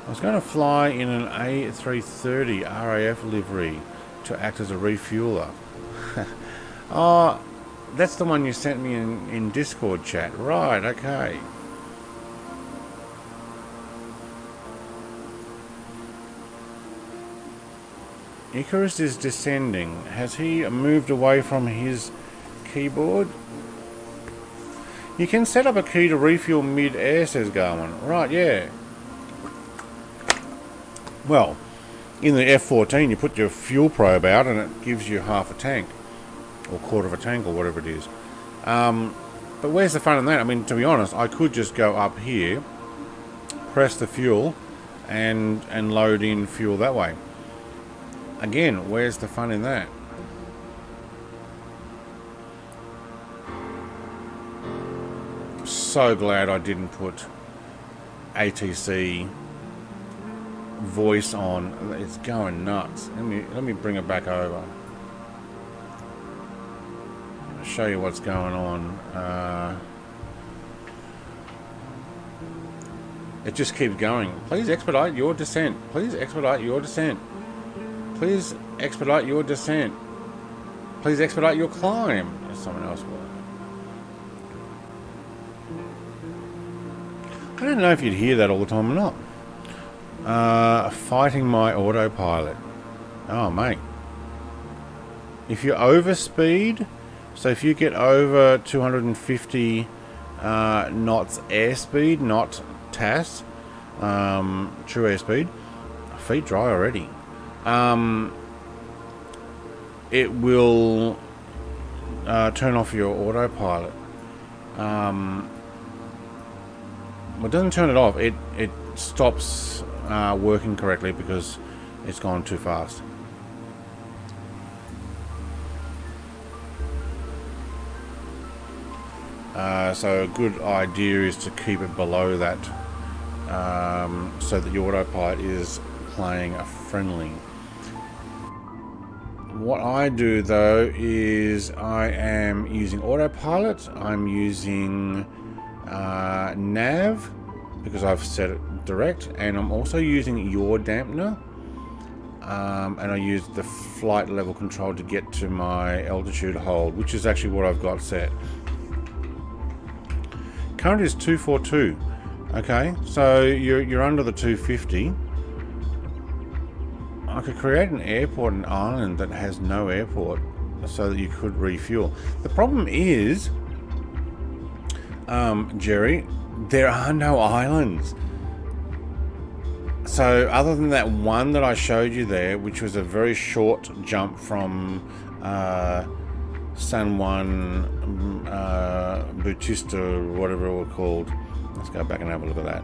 I was going to fly in an A330 RAF livery to act as a refueler. Oh, that's the one you sent me in Discord chat. Right, okay. Icarus is descending. Has he moved away from his keyboard? You can set up a key to refuel mid-air, says Garmin. Right, yeah. Well, in the F-14 you put your fuel probe out and it gives you half a tank. Or quarter of a tank, or whatever it is. But where's the fun in that? I mean, to be honest, I could just go up here, press the fuel, and load in fuel that way. Again, where's the fun in that? So glad I didn't put ATC voice on. It's going nuts. Let me bring it back over. I'll show you what's going on. It just keeps going. Please expedite your descent. Please expedite your descent. Please expedite your descent. Please expedite your climb. There's someone else. I don't know if you'd hear that all the time or not. Fighting my autopilot. Oh, mate. If you overspeed, so if you get over 250 knots airspeed, not TAS, true airspeed, feet dry already. It will turn off your autopilot. Well, it doesn't turn it off. It stops working correctly because it's gone too fast. So a good idea is to keep it below that, so that your autopilot is playing a friendly. What I do though is I am using autopilot. I'm using nav because I've set it direct, and I'm also using yaw dampener, and I use the flight level control to get to my altitude hold, which is actually what I've got set. Current is 242. Okay, so you're under the 250. I could create an airport in Ireland that has no airport so that you could refuel. The problem is, Jerry, there are no islands. So other than that one that I showed you there, which was a very short jump from San Juan Bautista, or whatever it was called. Let's go back and have a look at that.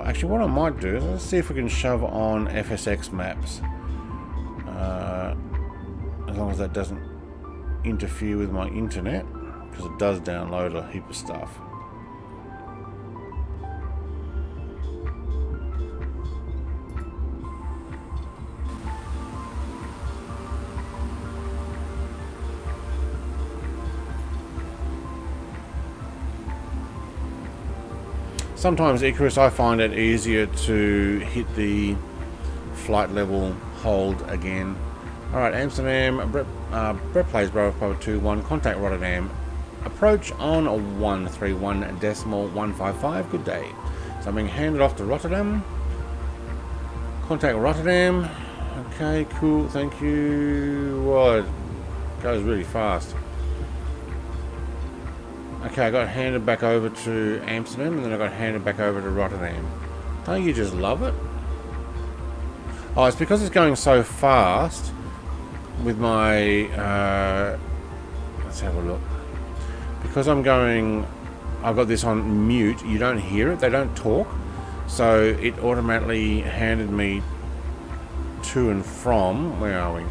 Actually, what I might do is let's see if we can shove on FSX maps. As long as that doesn't interfere with my internet, because it does download a heap of stuff. Sometimes, Icarus, I find it easier to hit the flight level hold again. Alright, Amsterdam, Brett plays Bravo Papa 2-1, contact Rotterdam. Approach on a 131.155, good day. So I'm being handed off to Rotterdam. Contact Rotterdam. Okay, cool, thank you. Well, it goes really fast. Okay, I got handed back over to Amsterdam, and then I got handed back over to Rotterdam. Don't you just love it? Oh, it's because it's going so fast with my... let's have a look. Because I've got this on mute, you don't hear it, they don't talk. So it automatically handed me to and from, where are we?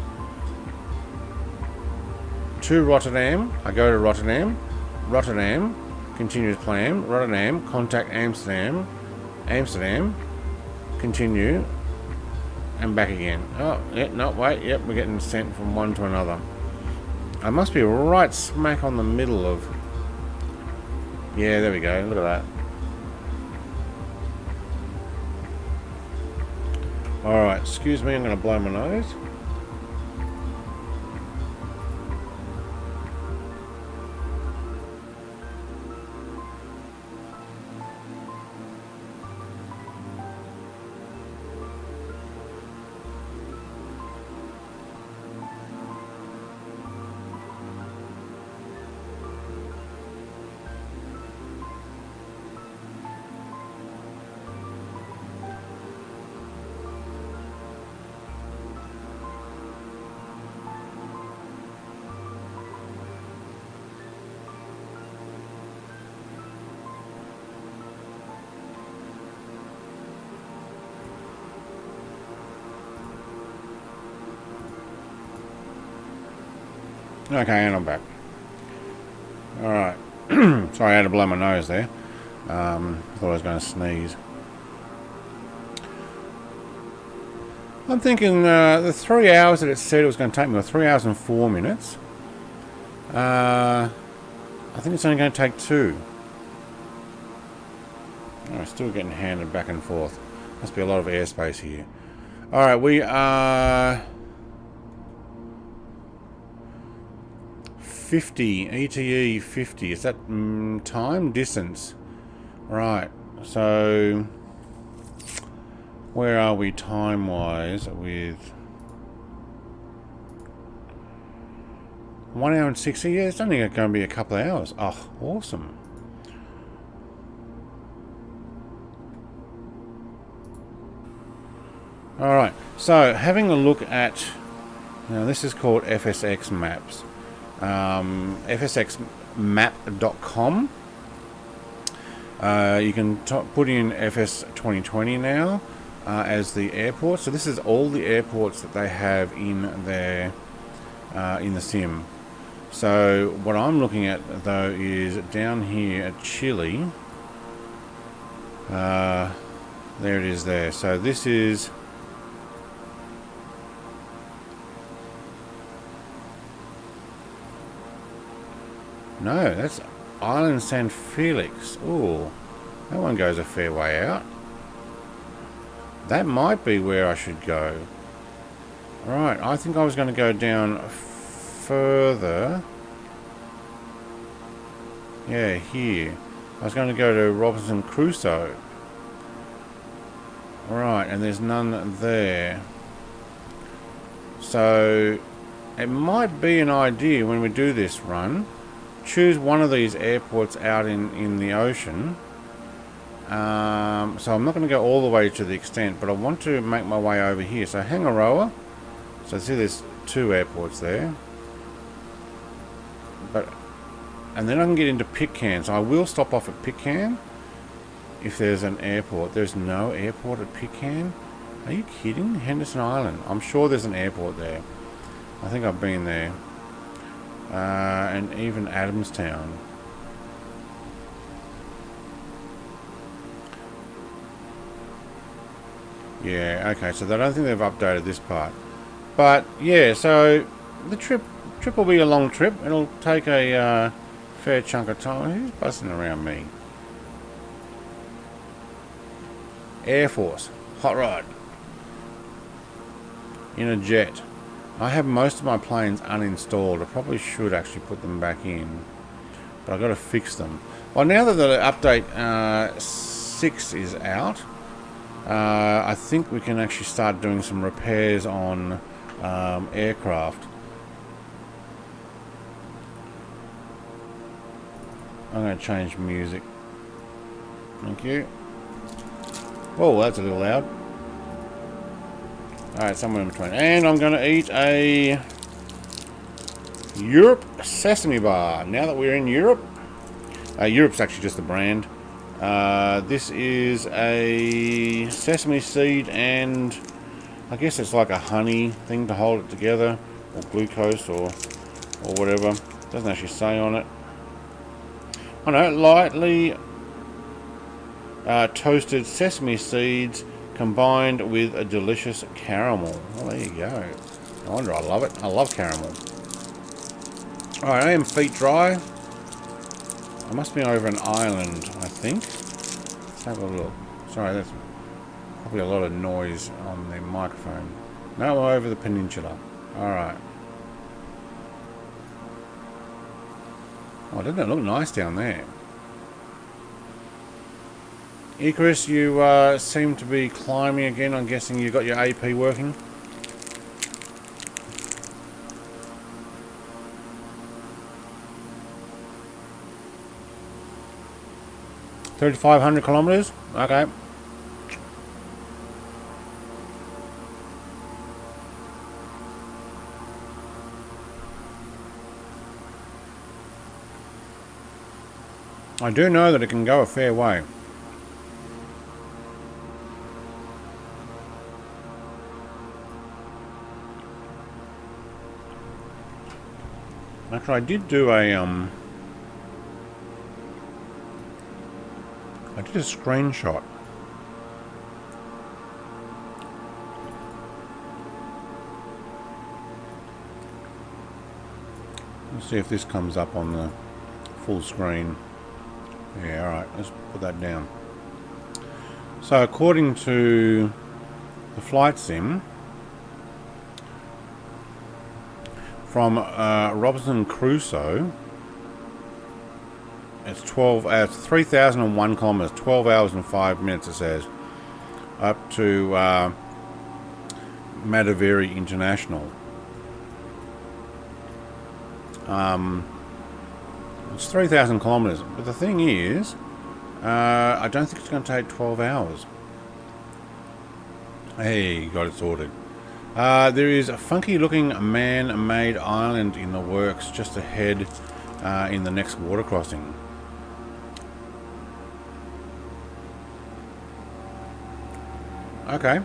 To Rotterdam. I go to Rotterdam. Rotterdam, continues plan, Rotterdam, contact Amsterdam, Amsterdam, continue, and back again. Oh, yeah, no, wait, yep, we're getting sent from one to another. I must be right smack on the middle of... Yeah, there we go, look at that. Alright, excuse me, I'm going to blow my nose. Okay, and I'm back. Alright. Sorry, I had to blow my nose there. Thought I was going to sneeze. I'm thinking the 3 hours that it said it was going to take me were 3 hours and 4 minutes. I think it's only going to take 2. Oh, still getting handed back and forth. Must be a lot of airspace here. Alright, we are... 50, ETE 50, is that time? Distance. Right, so where are we time-wise with 1 hour and 60? Yeah, it's only going to be a couple of hours. Oh, awesome. Alright, so having a look at, now this is called FSX Maps. FSXmap.com. You can put in FS 2020 now as the airport. So this is all the airports that they have in their in the sim. So what I'm looking at though is down here at Chile. There it is there. So this is... No, that's Island San Felix. Ooh, that one goes a fair way out. That might be where I should go. Right, I think I was going to go down further. Yeah, here. I was going to go to Robinson Crusoe. Right, and there's none there. So, it might be an idea when we do this run. Choose one of these airports out in the ocean. So I'm not going to go all the way to the extent, but I want to make my way over here. So Hangaroa. So see there's 2 airports there. and then I can get into Pitcairn. So I will stop off at Pitcairn if there's an airport. There's no airport at Pitcairn? Are you kidding? Henderson Island. I'm sure there's an airport there. I think I've been there. And even Adamstown. Yeah, okay, so I don't think they've updated this part. But, yeah, so the trip will be a long trip. It'll take a fair chunk of time. Who's buzzing around me? Air Force. Hot rod. In a jet. I have most of my planes uninstalled. I probably should actually put them back in. But I've got to fix them. Well, now that the update 6 is out, I think we can actually start doing some repairs on aircraft. I'm going to change music. Thank you. Oh, that's a little loud. Alright, somewhere in between. And I'm going to eat a Europe sesame bar. Now that we're in Europe. Europe's actually just the brand. This is a sesame seed and I guess it's like a honey thing to hold it together, or glucose or whatever. Doesn't actually say on it. I know, lightly toasted sesame seeds combined with a delicious caramel. Well, there you go. No wonder I love it. I love caramel. Alright, I am feet dry. I must be over an island, I think. Let's have a look. Sorry, that's probably a lot of noise on the microphone. No, we're over the peninsula. Alright. Oh, doesn't it look nice down there? Icarus, you seem to be climbing again. I'm guessing you got your AP working. $3,500 kilometers? Okay. I do know that it can go a fair way. Actually, I did do a I did a screenshot. Let's see if this comes up on the full screen. Yeah, alright, let's put that down. So according to the flight sim from Robinson Crusoe, it's 3,001 kilometers, 12 hours and 5 minutes it says, up to Madaveri International. It's 3,000 kilometers, but the thing is, I don't think it's going to take 12 hours. Hey, got it sorted. There is a funky looking man-made island in the works just ahead in the next water crossing. Okay.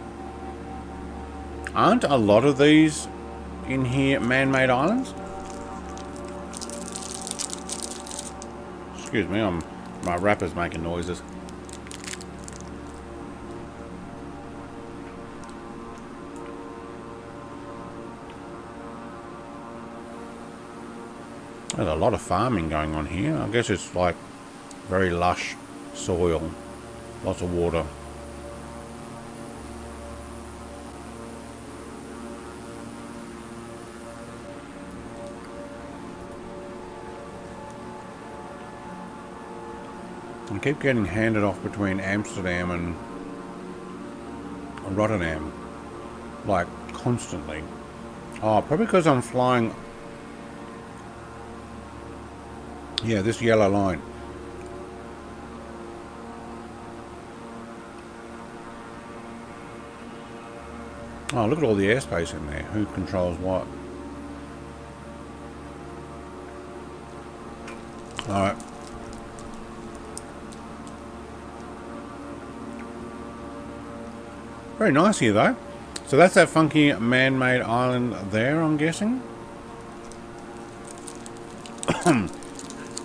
Aren't a lot of these in here man-made islands? Excuse me, my wrapper's making noises. There's a lot of farming going on here. I guess it's like very lush soil, lots of water. I keep getting handed off between Amsterdam and Rotterdam, like constantly. Oh, probably because I'm flying. Yeah, this yellow line. Oh, look at all the airspace in there. Who controls what? Alright. Very nice here though. So that's that funky man-made island there, I'm guessing.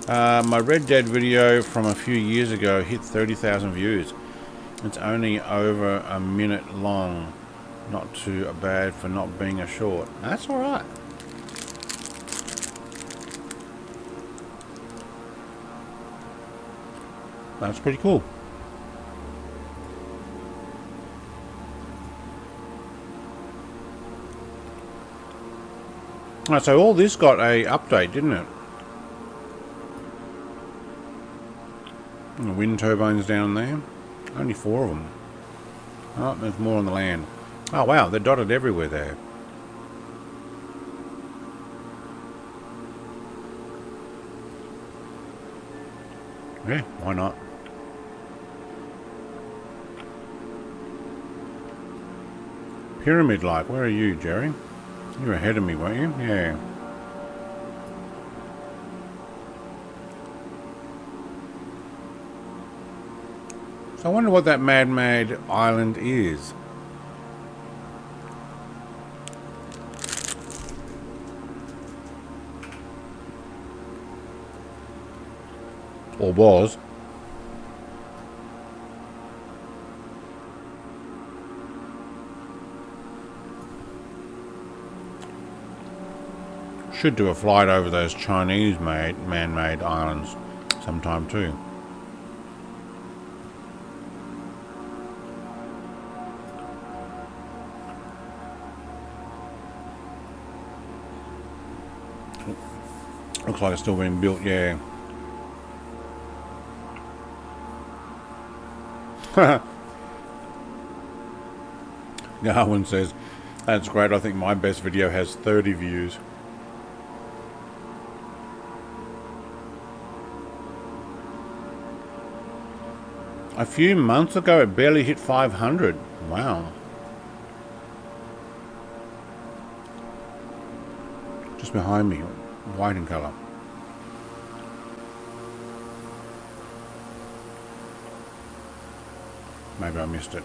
My Red Dead video from a few years ago hit 30,000 views. It's only over a minute long. Not too bad for not being a short. That's alright. That's pretty cool. Alright, so all this got a update, didn't it? And the wind turbines down there. Only 4 of them. Oh, there's more on the land. Oh wow, they're dotted everywhere there. Yeah, why not? Pyramid-like, where are you, Jerry? You were ahead of me, weren't you? Yeah. So I wonder what that man-made island is. Or was. Should do a flight over those Chinese-made man-made islands sometime too. Looks like it's still being built, yeah. Darwin says, that's great, I think my best video has 30 views. A few months ago it barely hit 500. Wow. Just behind me, white in colour. Maybe I missed it.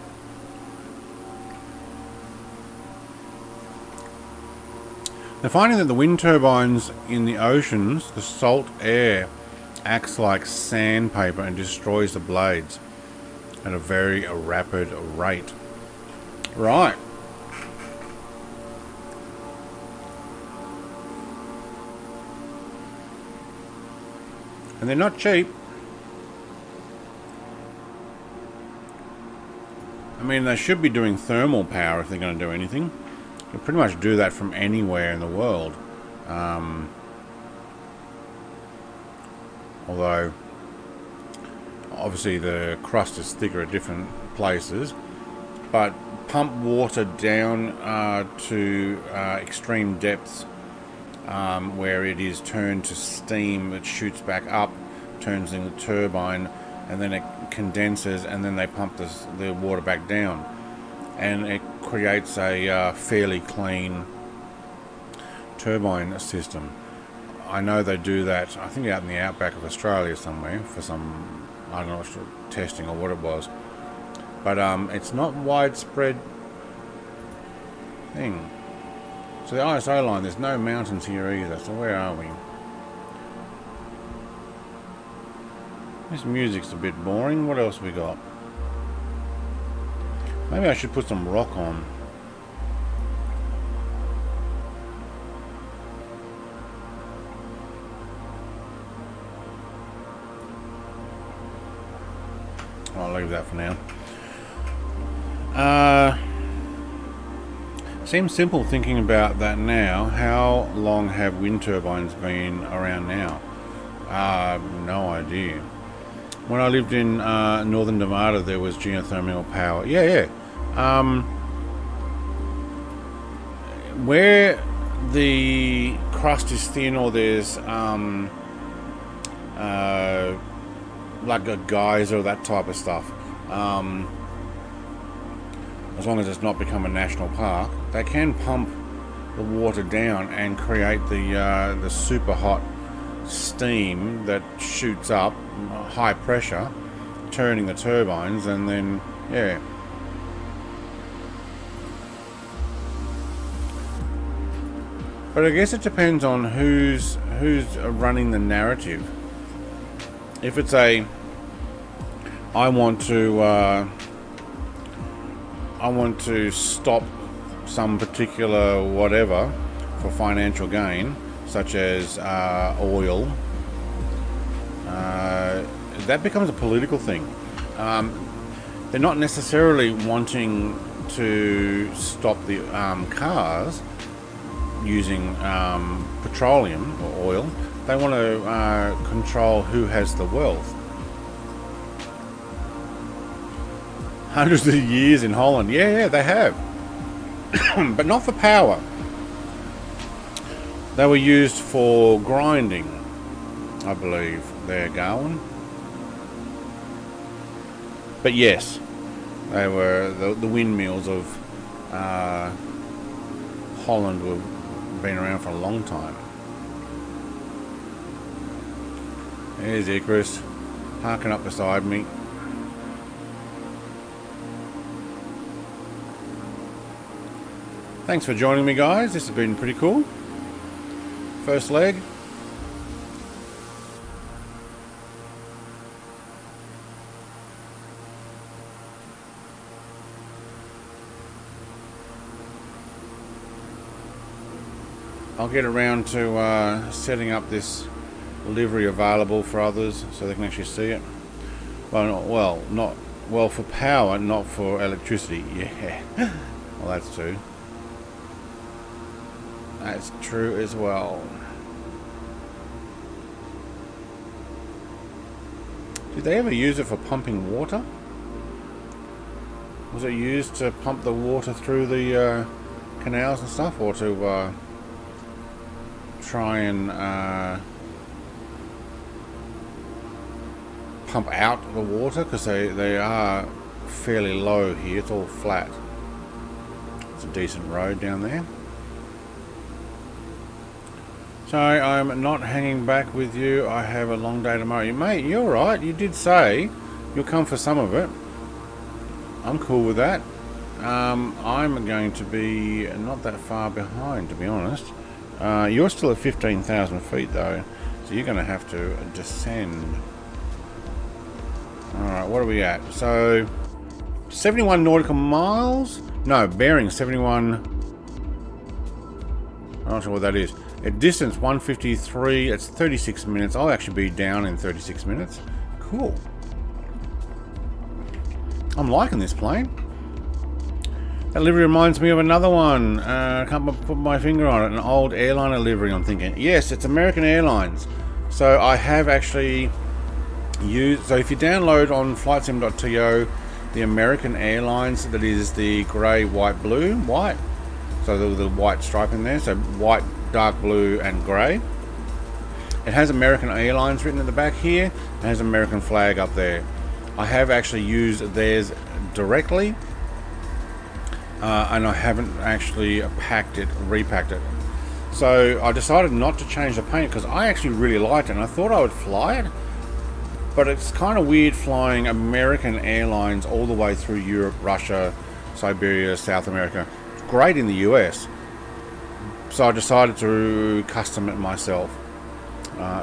They're finding that the wind turbines in the oceans, the salt air acts like sandpaper and destroys the blades at a very rapid rate. Right. And they're not cheap. I mean, they should be doing thermal power if they're going to do anything. You can pretty much do that from anywhere in the world. Although, obviously the crust is thicker at different places. But pump water down to extreme depths where it is turned to steam, it shoots back up, turns in the turbine, and then it condenses, and then they pump the water back down, and it creates a fairly clean turbine system. I know they do that, I think out in the outback of Australia somewhere for some, I don't know, testing or what it was, but it's not widespread thing. So the ISO line, there's no mountains here either, so where are we? This music's a bit boring. What else we got? Maybe I should put some rock on. I'll leave that for now. Seems simple thinking about that now. How long have wind turbines been around now? No idea. When I lived in northern Nevada, there was geothermal power. Yeah. Where the crust is thin, or there's like a geyser or that type of stuff, as long as it's not become a national park, they can pump the water down and create the super hot steam that shoots up, high pressure, turning the turbines, and then, yeah. But I guess it depends on who's running the narrative. If it's a, I want to stop some particular whatever for financial gain, such as oil, that becomes a political thing. They're not necessarily wanting to stop the cars using petroleum or oil. They want to control who has the wealth. Hundreds of years in Holland. Yeah, they have. But not for power. They were used for grinding, I believe. They're going. But yes, they were the windmills of Holland were been around for a long time. There's Icarus, parking up beside me. Thanks for joining me, guys. This has been pretty cool. First leg. I'll get around to setting up this livery available for others so they can actually see it. Well, for power, not for electricity. Yeah. Well, that's true. That's true as well. Did they ever use it for pumping water? Was it used to pump the water through the canals and stuff, or to try and pump out the water? Because they are fairly low here. It's all flat. It's a decent road down there. So I'm not hanging back with you. I have a long day tomorrow. Mate, you're right. You did say you'll come for some of it. I'm cool with that. I'm going to be not that far behind, to be honest. You're still at 15,000 feet though, so you're going to have to descend. Alright, what are we at? So 71 nautical miles? No, bearing 71. I'm not sure what that is. At distance 153, it's 36 minutes. I'll actually be down in 36 minutes. Cool. I'm liking this plane. That livery reminds me of another one. I can't put my finger on it. An old airliner livery, I'm thinking. Yes, it's American Airlines. So I have actually used... So if you download on flightsim.to the American Airlines, that is the grey, white, blue, white. So the white stripe in there. So white, dark blue and grey. It has American Airlines written in the back here. It has American flag up there. I have actually used theirs directly. And I haven't actually repacked it. So I decided not to change the paint because I actually really liked it and I thought I would fly it. But it's kind of weird flying American Airlines all the way through Europe, Russia, Siberia, South America. It's great in the US. So I decided to custom it myself.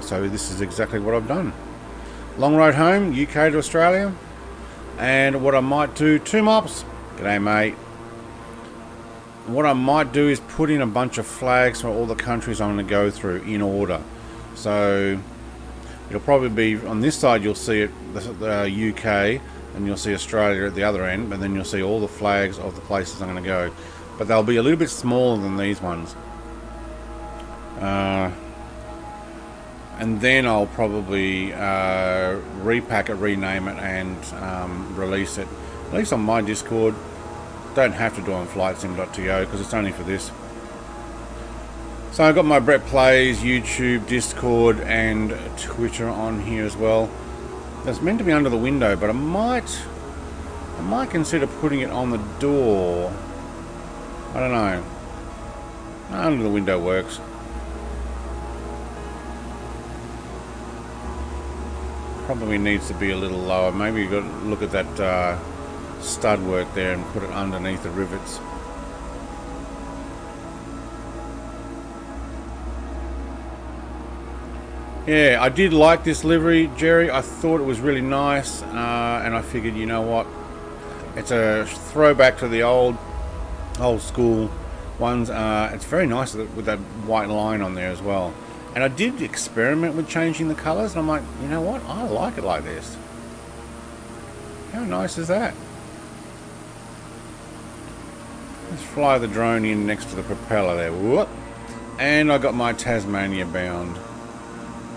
So this is exactly what I've done. Long road home, UK to Australia. And what I might do, 2 mops. G'day, mate. What I might do is put in a bunch of flags for all the countries I'm going to go through in order. So it'll probably be on this side, you'll see it, the UK, and you'll see Australia at the other end, and then you'll see all the flags of the places I'm going to go. But they'll be a little bit smaller than these ones. And then I'll probably repack it, rename it, and release it. At least on my Discord. Don't have to do it on flightsim.to because it's only for this. So I've got my Brett Plays, YouTube, Discord, and Twitter on here as well. It's meant to be under the window, but I might consider putting it on the door. I don't know. Under the window works. probably needs to be a little lower. Maybe you've got to look at that stud work there and put it underneath the rivets. Yeah, I did like this livery, Jerry. I thought it was really nice, and I figured, you know what, it's a throwback to the old school ones. It's very nice with that white line on there as well. And I did experiment with changing the colours, and I'm like, you know what, I like it like this. How nice is that? Let's fly the drone in next to the propeller there. Whoop. And I got my Tasmania bound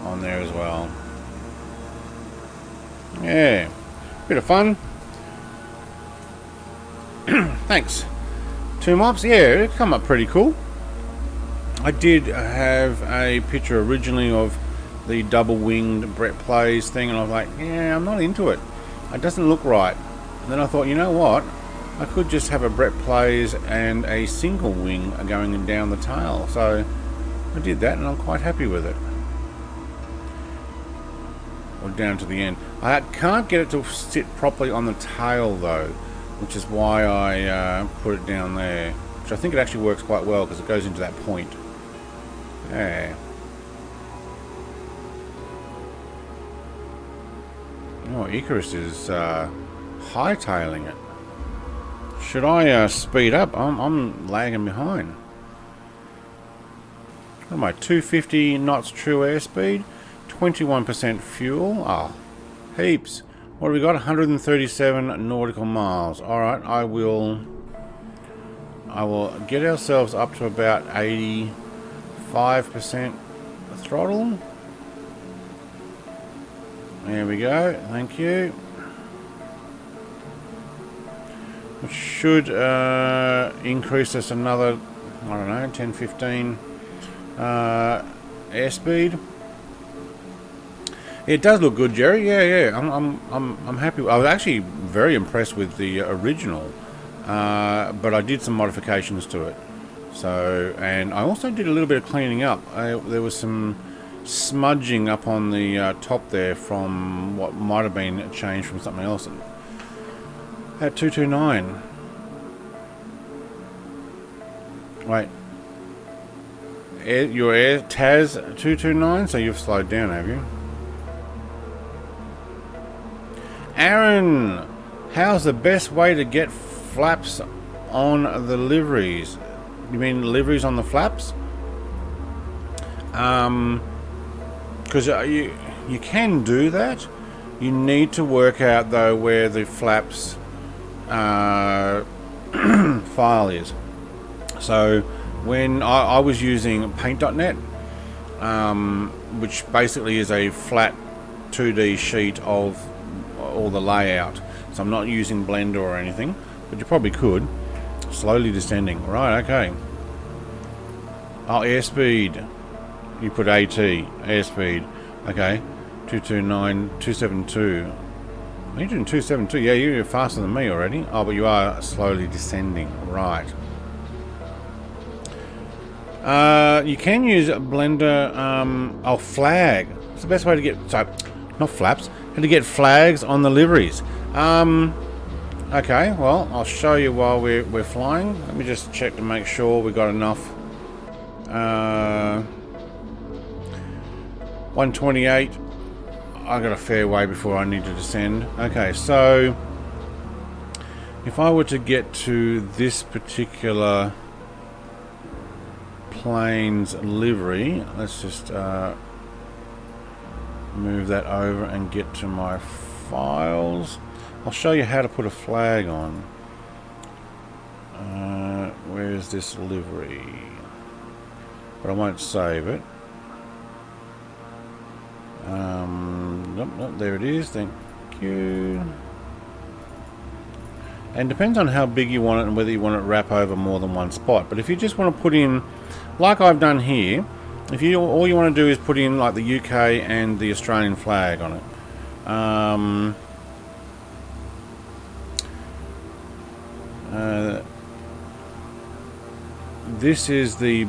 on there as well. Yeah, bit of fun. Thanks. 2 mops, yeah, it come up pretty cool. I did have a picture originally of the double winged Brett Plays thing, and I was like, yeah, I'm not into it. It doesn't look right. And then I thought, you know what, I could just have a Brett Plays and a single wing going down the tail. So I did that, and I'm quite happy with it. Or down to the end. I can't get it to sit properly on the tail though, which is why I put it down there, which I think it actually works quite well because it goes into that point. Yeah. Oh, Icarus is hightailing it. Should I speed up? I'm lagging behind. What am I? 250 knots true airspeed, 21% fuel. Oh, heaps. What have we got? 137 nautical miles. Alright, I will get ourselves up to about 85% throttle. There we go. Thank you. Which should increase us another, I don't know, 10-15 airspeed. It does look good, Jerry. Yeah. I'm happy. I was actually very impressed with the original, but I did some modifications to it. So, and I also did a little bit of cleaning up. There was some smudging up on the top there from what might have been changed from something else. At 229. Wait. Your air TAS 229, so you've slowed down, have you? Aaron, how's the best way to get flaps on the liveries? You mean liveries on the flaps? Because you can do that. You need to work out though where the flaps file is. So when I was using paint.net, which basically is a flat 2D sheet of all the layout, so I'm not using Blender or anything, but you probably could. Slowly descending. Right, okay. Oh, airspeed. You put AT, airspeed. Okay. 229, 272. Are you doing 272? Yeah, you're faster than me already. Oh, but you are slowly descending. Right. You can use Blender, flag. It's the best way to get, so, not flaps, how to get flags on the liveries. Okay, well, I'll show you while we're flying. Let me just check to make sure we got enough. 128. I got a fair way before I need to descend. Okay, so if I were to get to this particular plane's livery, let's just move that over and get to my files. I'll show you how to put a flag on. Where's this livery? But I won't save it. Nope, there it is. Thank you. And depends on how big you want it and whether you want it to wrap over more than one spot. But if you just want to put in, like I've done here, if you all you want to do is put in like the UK and the Australian flag on it. This is the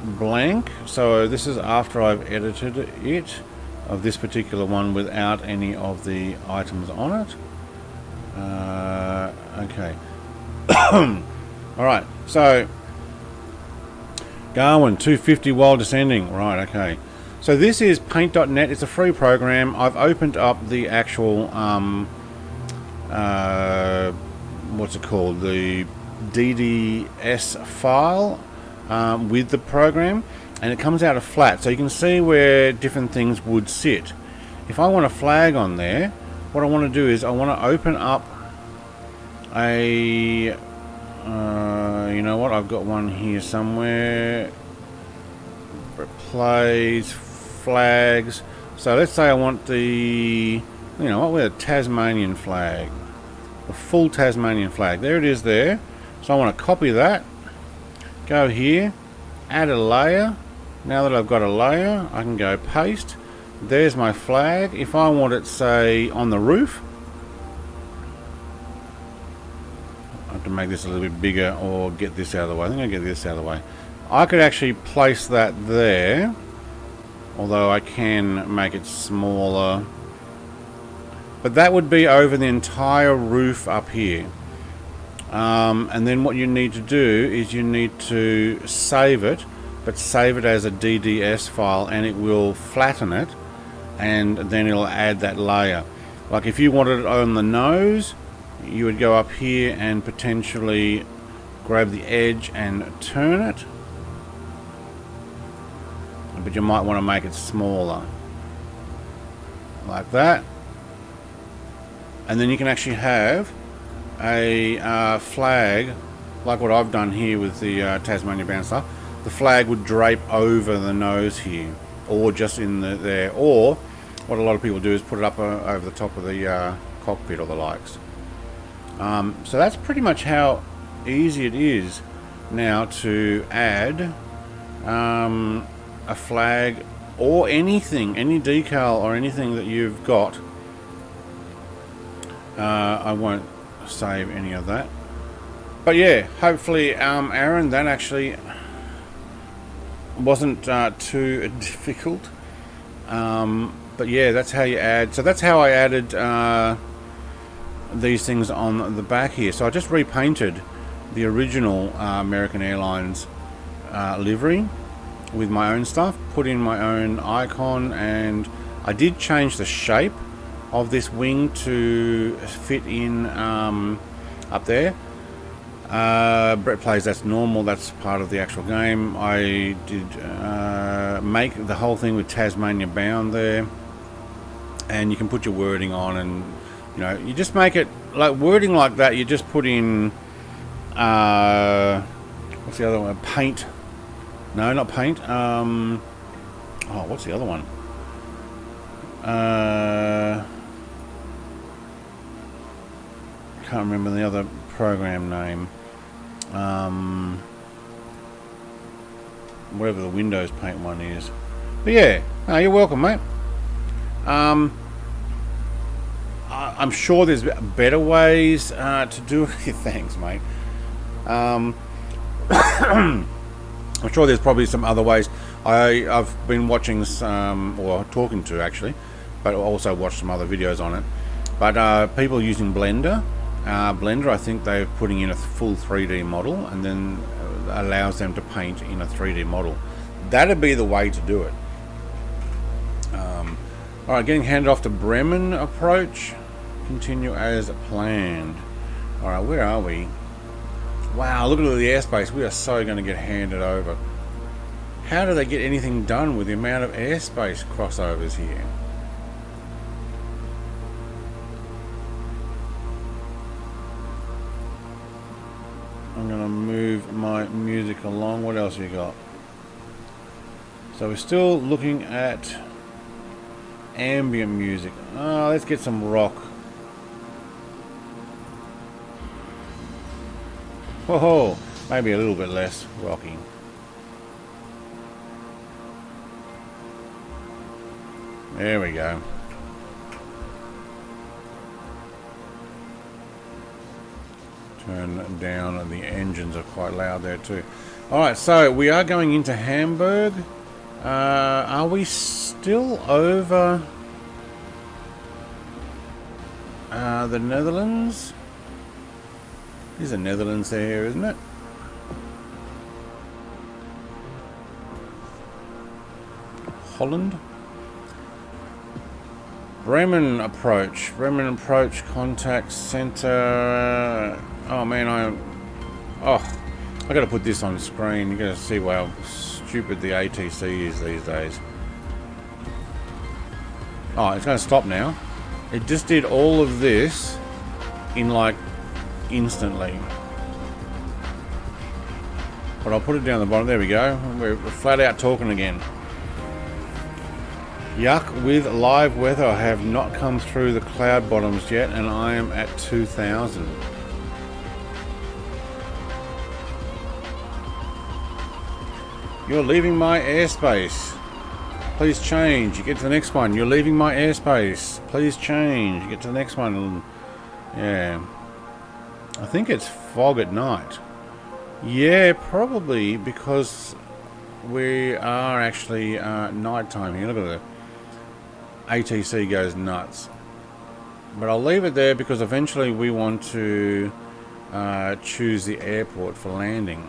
blank, so this is after I've edited it. of this particular one without any of the items on it. Okay. Alright, so Garwin 250 while descending. Right, okay. So this is paint.net. It's a free program. I've opened up the actual what's it called? The DDS file with the program, and it comes out a flat, so you can see where different things would sit. If I want a flag on there, what I want to do is I want to open up a you know what, I've got one here somewhere. Replace flags. So let's say I want the, you know what, with a Tasmanian flag, a full Tasmanian flag. There it is there. So I want to copy that, go here, add a layer. Now that I've got a layer, I can go paste. There's my flag. If I want it, say, on the roof, I have to make this a little bit bigger or get this out of the way. I think I'll get this out of the way. I could actually place that there, although I can make it smaller. But that would be over the entire roof up here. And then what you need to do is you need to save it, but save it as a DDS file, and it will flatten it, and then it'll add that layer. Like if you wanted it on the nose, you would go up here and potentially grab the edge and turn it, but you might want to make it smaller like that, and then you can actually have a flag like what I've done here with the Tasmania bound stuff. The flag would drape over the nose here, or just in there, or what a lot of people do is put it up over the top of the cockpit or the likes. So that's pretty much how easy it is now to add a flag or anything, any decal or anything that you've got. I won't save any of that, but yeah, hopefully Aaron, that actually wasn't too difficult. But yeah, that's how you add. So that's how I added these things on the back here. So I just repainted the original American Airlines livery with my own stuff, put in my own icon, and I did change the shape of this wing to fit in up there. Brett plays that's normal, that's part of the actual game. I did make the whole thing with Tasmania bound there, and you can put your wording on, and you know, you just make it like wording like that. You just put in what's the other one? Paint. No, not paint. Oh, what's the other one? Can't remember the other program name. Wherever the Windows Paint one is. But yeah, no, you're welcome, mate. I'm sure there's better ways to do it. Thanks, mate. I'm sure there's probably some other ways. I've been watching some, or talking to actually, but also watched some other videos on it. But people using Blender. Blender, I think they're putting in a full 3D model, and then allows them to paint in a 3D model. That'd be the way to do it. Alright, getting handed off to Bremen approach. Continue as planned. Alright, where are we? Wow, look at all the airspace. We are so going to get handed over. How do they get anything done with the amount of airspace crossovers here? I'm going to move my music along. What else have we got? So we're still looking at ambient music. Oh, let's get some rock. Whoa, maybe a little bit less rocky. There we go. Turn down, and the engines are quite loud there too. Alright, so we are going into Hamburg. Are we still over the Netherlands? There's the Netherlands there, isn't it? Holland? Bremen approach. Bremen approach contact center. Oh man, I gotta put this on screen. You gotta see how stupid the ATC is these days. Oh, it's gonna stop now. It just did all of this in like instantly. But I'll put it down the bottom. There we go. We're flat out talking again. Yuck, with live weather, I have not come through the cloud bottoms yet, and I am at 2,000. You're leaving my airspace. Please change. You get to the next one. You're leaving my airspace. Please change. You get to the next one. Yeah. I think it's fog at night. Yeah, probably because we are actually nighttime here. Look at the ATC goes nuts. But I'll leave it there because eventually we want to choose the airport for landing.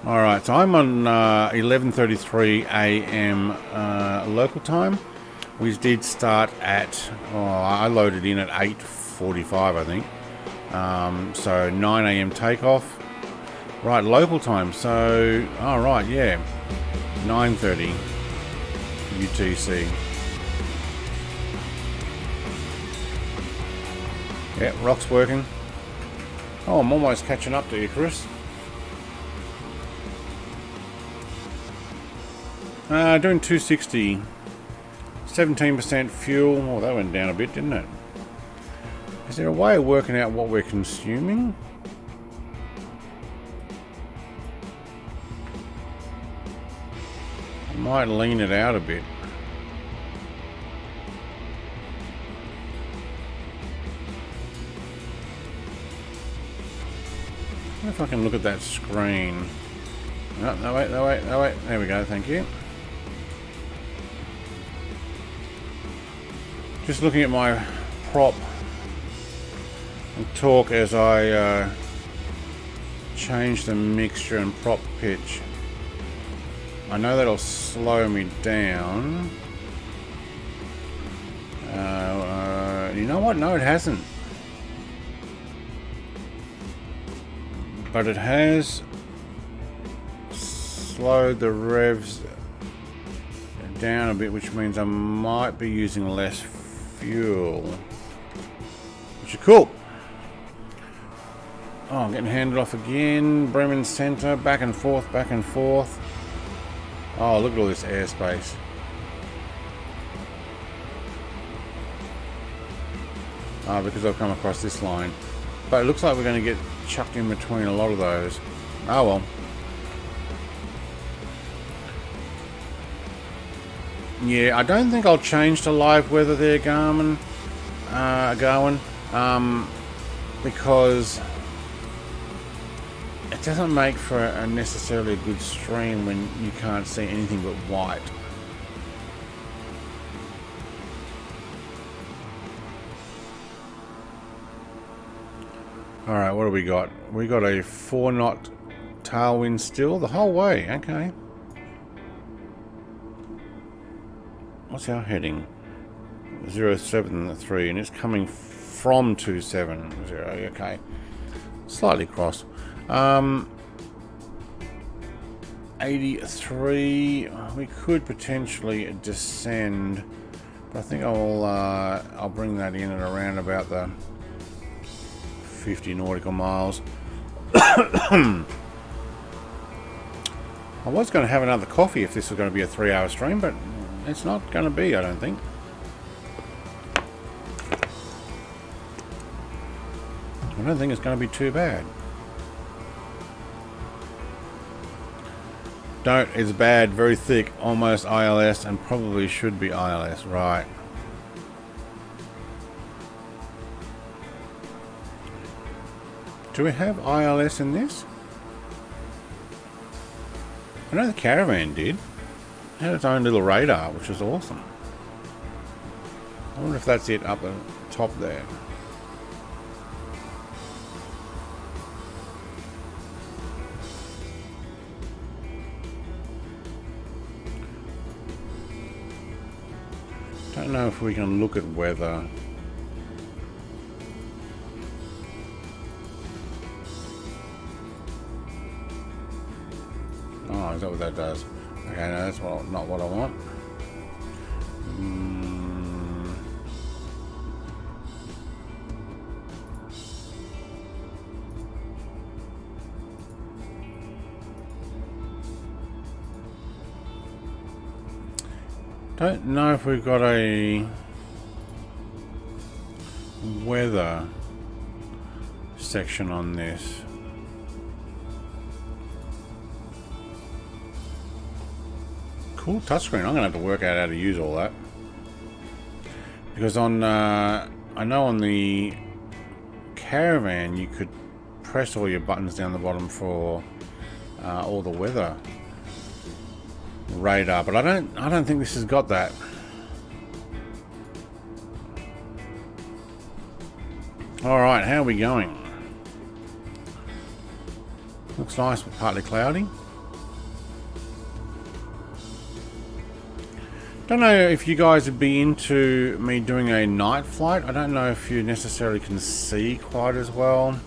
Alright, so I'm on 11:33 a.m. Local time. We did start at, I loaded in at 8:45 I think. So 9 a.m. takeoff. Right, local time. So, alright, yeah. 9:30 UTC. Yeah, rock's working. Oh, I'm almost catching up to you, Chris. Doing 260. 17% fuel. Oh, that went down a bit, didn't it? Is there a way of working out what we're consuming? I might lean it out a bit. I wonder if I can look at that screen. No, wait. There we go, thank you. Just looking at my prop and talk as I change the mixture and prop pitch. I know that'll slow me down. You know what? No, it hasn't. But it has slowed the revs down a bit, which means I might be using less fuel, which is cool. Oh, I'm getting handed off again. Bremen Center, back and forth. Oh, look at all this airspace. Because I've come across this line. But it looks like we're going to get chucked in between a lot of those. Oh well. Yeah, I don't think I'll change to live weather there, Garmin. Because it doesn't make for a necessarily a good stream when you can't see anything but white. Alright, what do we got? We got a 4-knot tailwind still the whole way. Okay. What's our heading? 073, and it's coming from 270. Okay. Slightly cross. 83. We could potentially descend, but I think I'll bring that in at around about the 50 nautical miles. I was going to have another coffee if this was going to be a 3-hour stream, but it's not going to be, I don't think. I don't think it's going to be too bad. Don't, it's bad, very thick, almost ILS, and probably should be ILS, right. Do we have ILS in this? know the Caravan did. It had its own little radar, which was awesome. I wonder if that's it up the top there. Don't know if we can look at weather. Oh, is that what that does? Okay, no, that's not what I want. Don't know if we've got a weather section on this. Cool touchscreen. I'm gonna have to work out how to use all that, because on I know on the Caravan you could press all your buttons down the bottom for all the weather radar, but I don't think this has got that. All right, how are we going? Looks nice, but partly cloudy. Don't know if you guys would be into me doing a night flight. I don't know if you necessarily can see quite as well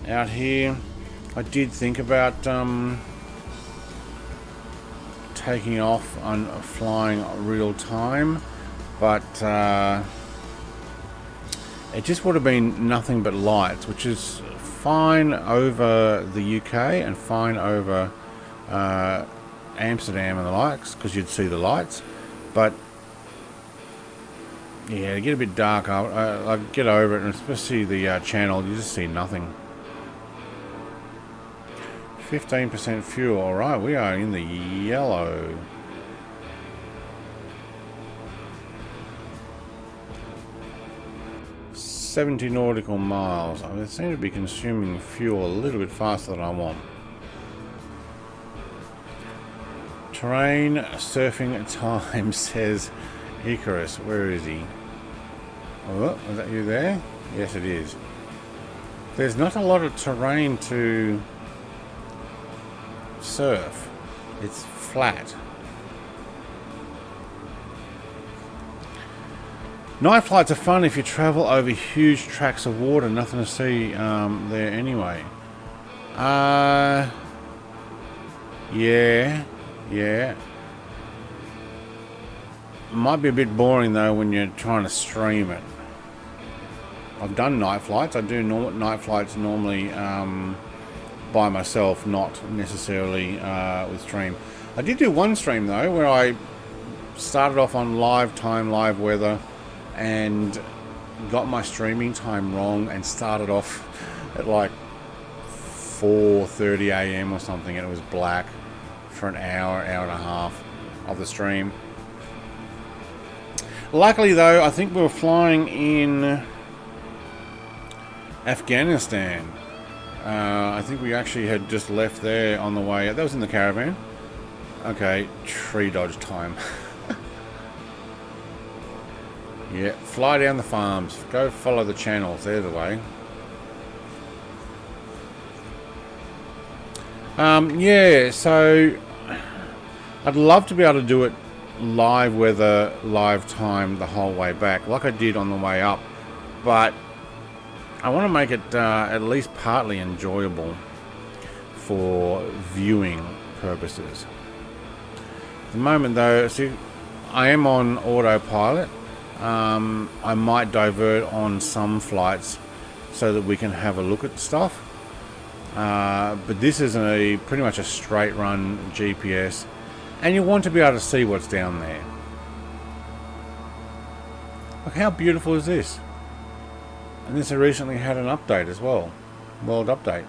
out here. I did think about taking off on flying real time, but it just would have been nothing but lights, which is fine over the UK and fine over Amsterdam and the likes, because you'd see the lights. But yeah, to get a bit dark, I get over it, and especially the channel, you just see nothing. 15% fuel. All right, we are in the yellow. $70 nautical miles. I seem to be consuming fuel a little bit faster than I want. Terrain surfing time, says Icarus. Where is he? Oh, is that you there? Yes, it is. There's not a lot of terrain to surf. It's flat. Night flights are fun if you travel over huge tracts of water. Nothing to see there anyway. Yeah. Might be a bit boring though when you're trying to stream it. I've done night flights. I do night flights normally by myself, not necessarily with stream. I did do one stream though where I started off on live time, live weather, and got my streaming time wrong and started off at like 4:30 AM or something, and it was black for an hour and a half of the stream. Luckily though, I think we were flying in Afghanistan. I think we actually had just left there on the way. That was in the Caravan. Okay, tree dodge time. Yeah, fly down the farms. Go follow the channels. They're the way. Yeah, so I'd love to be able to do it live weather, live time the whole way back, like I did on the way up. But I want to make it at least partly enjoyable for viewing purposes. At the moment though, see, I am on autopilot. I might divert on some flights so that we can have a look at stuff. But this is pretty much a straight run GPS, and you want to be able to see what's down there. Look, how beautiful is this? And this recently had an update as well. World update.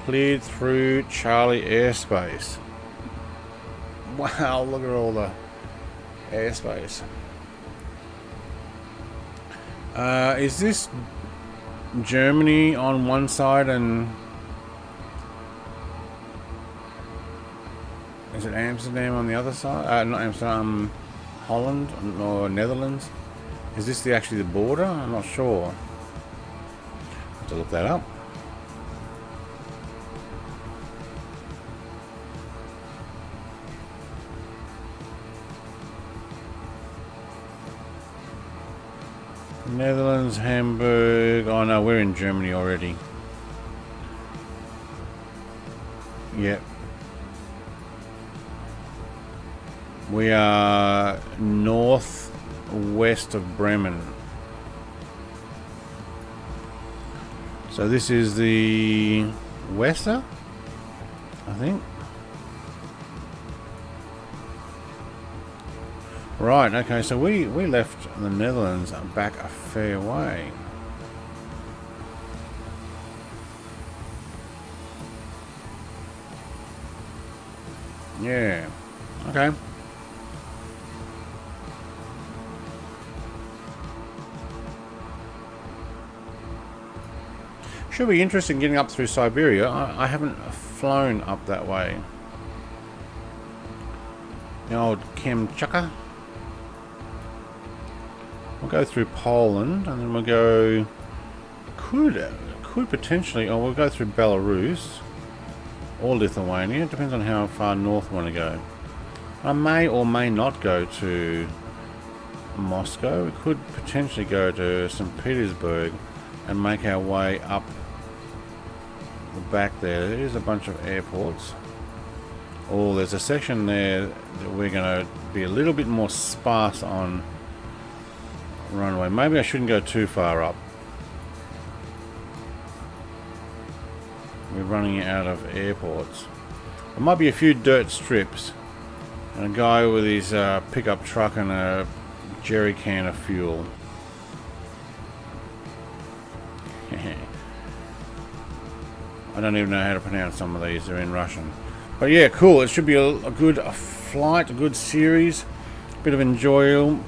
Cleared through Charlie airspace. Wow, look at all the airspace. Is this Germany on one side and Is it Amsterdam on the other side? Not Amsterdam, Holland or Netherlands? Is this actually the border? I'm not sure. Have to look that up. Netherlands, Hamburg. Oh no, we're in Germany already. Yep. We are northwest of Bremen. So this is the Weser, I think. Right, okay, so we left the Netherlands back a fair way. Yeah, okay. Should be interesting getting up through Siberia. I haven't flown up that way. The old Kamchatka. We'll go through Poland and then we'll go. Could potentially. Oh, we'll go through Belarus or Lithuania. It depends on how far north we want to go. I may or may not go to Moscow. We could potentially go to St. Petersburg and make our way up the back there. There is a bunch of airports. Oh, there's a section there that we're going to be a little bit more sparse on runway. Maybe I shouldn't go too far up. We're running out of airports. There might be a few dirt strips and a guy with his pickup truck and a jerry can of fuel. I don't even know how to pronounce some of these. They're in Russian. But yeah, cool. It should be a good flight, a good series. A bit of enjoyable.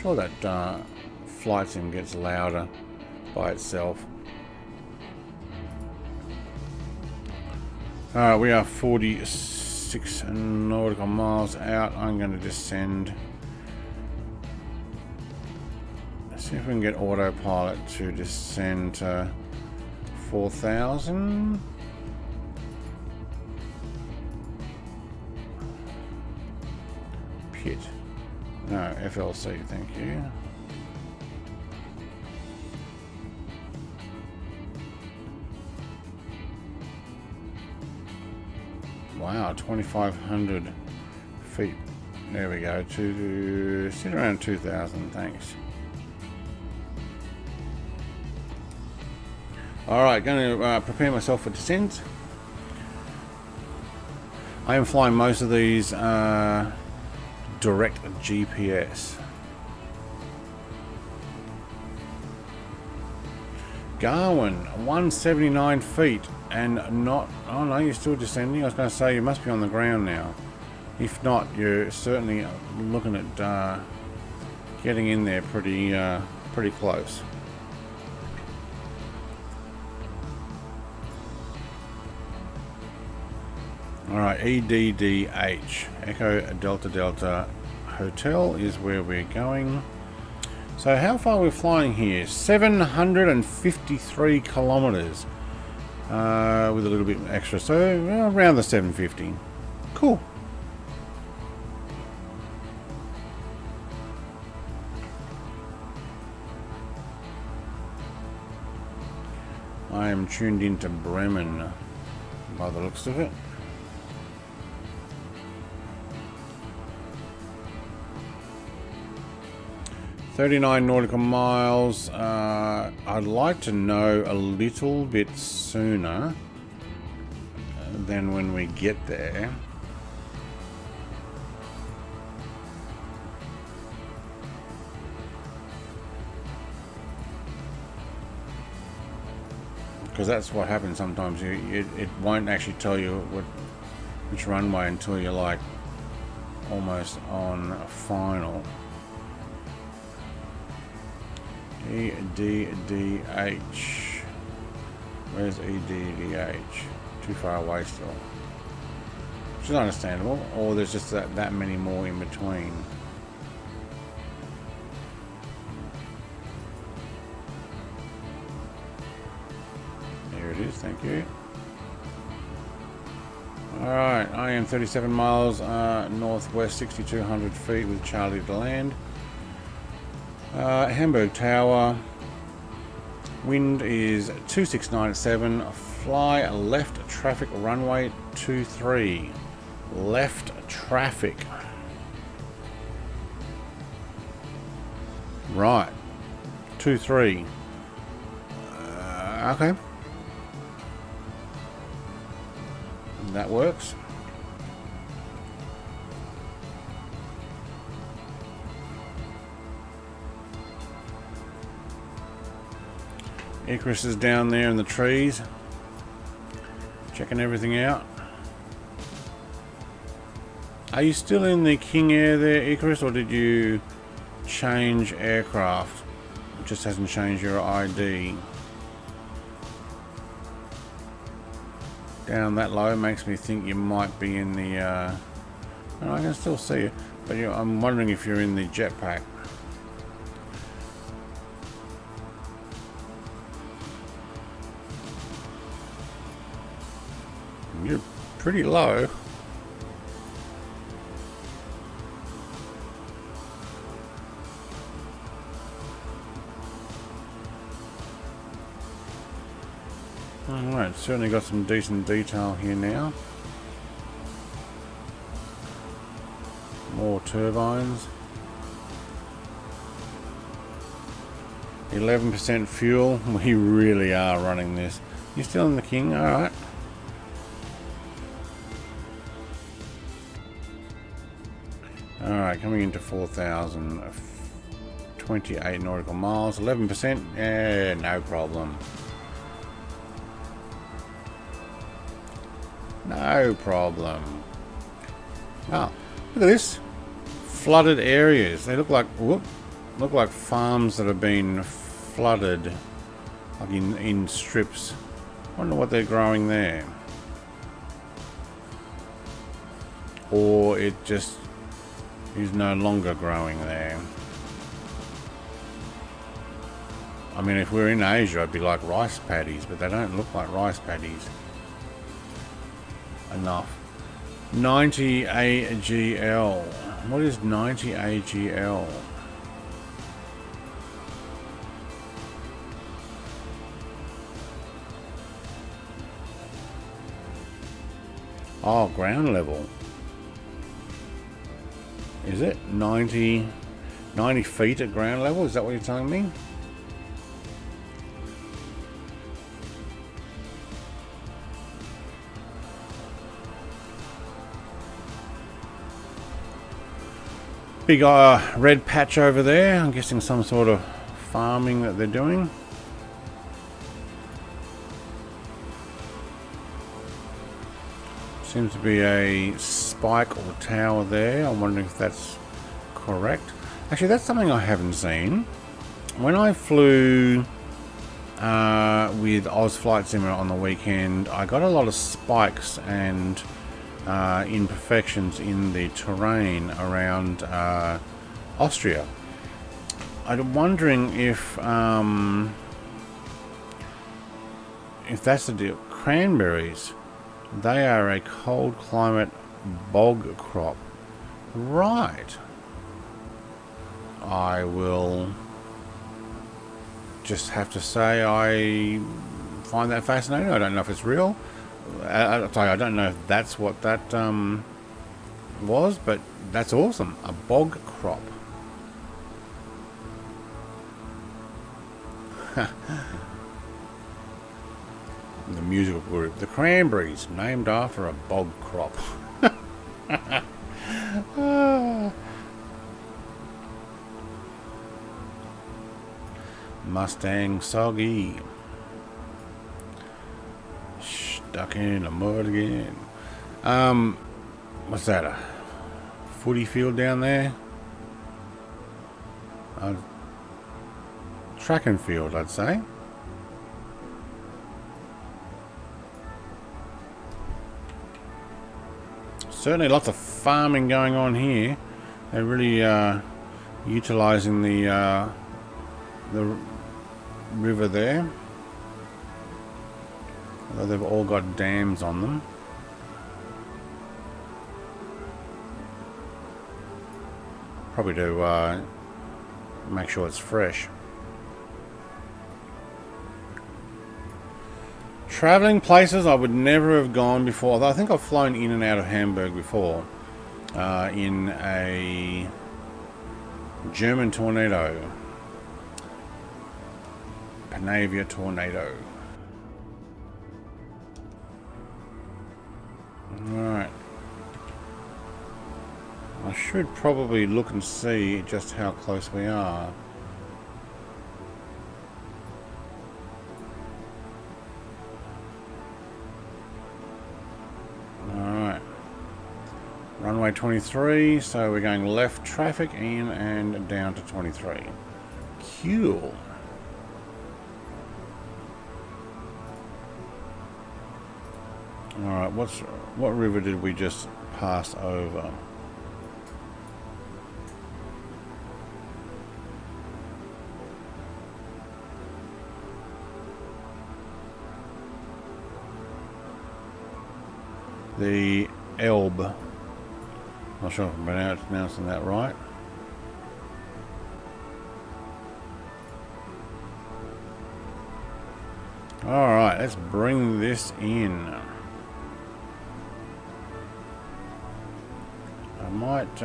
Sure that flight sim gets louder by itself. Alright, we are 46 nautical miles out. I'm going to descend. Let's see if we can get autopilot to descend to 4,000. Pit. No, FLC, thank you. Wow, 2,500 feet. There we go. To sit around 2,000. Thanks. All right, going to prepare myself for descent. I am flying most of these direct GPS. Garwin, 179 feet. And not... Oh no, you're still descending. I was going to say you must be on the ground now. If not, you're certainly looking at getting in there pretty close. Alright, EDDH. Echo Delta Delta Hotel is where we're going. So how far are we flying here? 753 kilometers. With a little bit extra, so around the 750. Cool. I am tuned into Bremen by the looks of it. "39 nautical miles. I'd like to know a little bit sooner than when we get there. Because that's what happens sometimes. It won't actually tell you what much runway until you're like almost on a final. EDDH. Where's EDDH? Too far away still. Which is understandable. Or there's just that many more in between. There it is, thank you. Alright, I am 37 miles northwest, 6,200 feet with Charlie to land. Hamburg Tower. Wind is 2697. Fly left traffic runway 23. Left traffic. Right. 23. Okay. That works. Icarus is down there in the trees, checking everything out. Are you still in the King Air there, Icarus, or did you change aircraft? It just hasn't changed your ID. Down that low makes me think you might be in the no, I can still see you, but I'm wondering if you're in the jetpack. You're pretty low. Alright, certainly got some decent detail here now. More turbines. 11% fuel. We really are running this. You're still in the King? Alright. Alright, coming into 4,000. 28 nautical miles. 11%? Yeah, no problem. No problem. Oh, look at this. Flooded areas. They look like farms that have been flooded, like in strips. Wonder what they're growing there. Or it just is no longer growing there. I mean, if we're in Asia, it'd be like rice paddies, but they don't look like rice paddies. Enough. 90 AGL. What is 90 AGL? Oh, ground level. Is it 90 feet at ground level? Is that what you're telling me? Big red patch over there. I'm guessing some sort of farming that they're doing. Seems to be a spike or tower there. I'm wondering if that's correct. Actually, that's something I haven't seen. When I flew with Oz Flight Simulator on the weekend, I got a lot of spikes and imperfections in the terrain around Austria. I'm wondering if that's the deal. Cranberries, they are a cold climate bog crop, right? I will just have to say I find that fascinating. I don't know if it's real. I don't know if that's what that was, but that's awesome. A bog crop. The musical group, the Cranberries, named after a bog crop. Mustang soggy. Stuck in the mud again. what's that? A footy field down there? Track and field, I'd say. Certainly lots of farming going on here. They're really utilizing the river there. Although they've all got dams on them. Probably to make sure it's fresh. Traveling places I would never have gone before. Although I think I've flown in and out of Hamburg before. In a German Tornado. Panavia Tornado. Alright. I should probably look and see just how close we are. Alright. Runway 23, so we're going left traffic in and down to 23. Cool. Alright, what river did we just pass over? The Elbe. Not sure if I'm pronouncing that right. Alright, let's bring this in. I might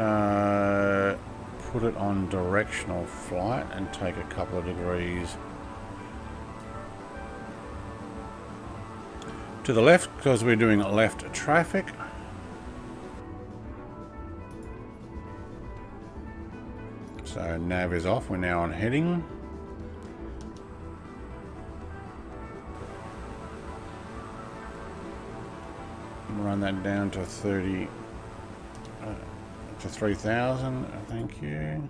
put it on directional flight and take a couple of degrees to the left because we're doing left traffic. So nav is off, we're now on heading. Run that down to 30 to 3,000, thank you.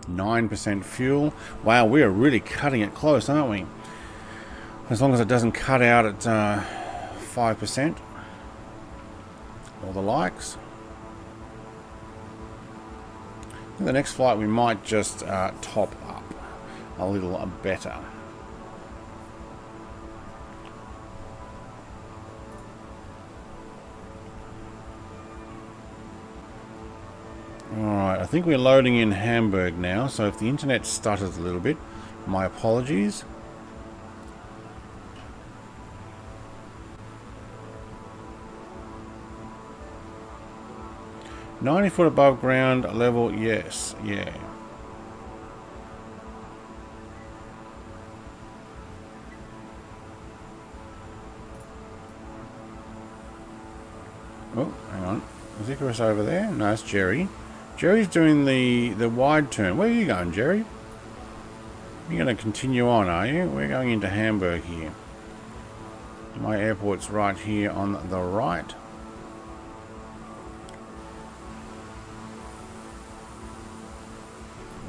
9% fuel. Wow, we are really cutting it close, aren't we? As long as it doesn't cut out at 5% or the likes. The next flight we might just top up a little better. Alright, I think we're loading in Hamburg now, so if the internet stutters a little bit, my apologies. "90 foot above ground level," yes, yeah. Oh, hang on. Is Icarus over there? No, it's Jerry. Jerry's doing the wide turn. Where are you going, Jerry? You're going to continue on, are you? We're going into Hamburg here. My airport's right here on the right.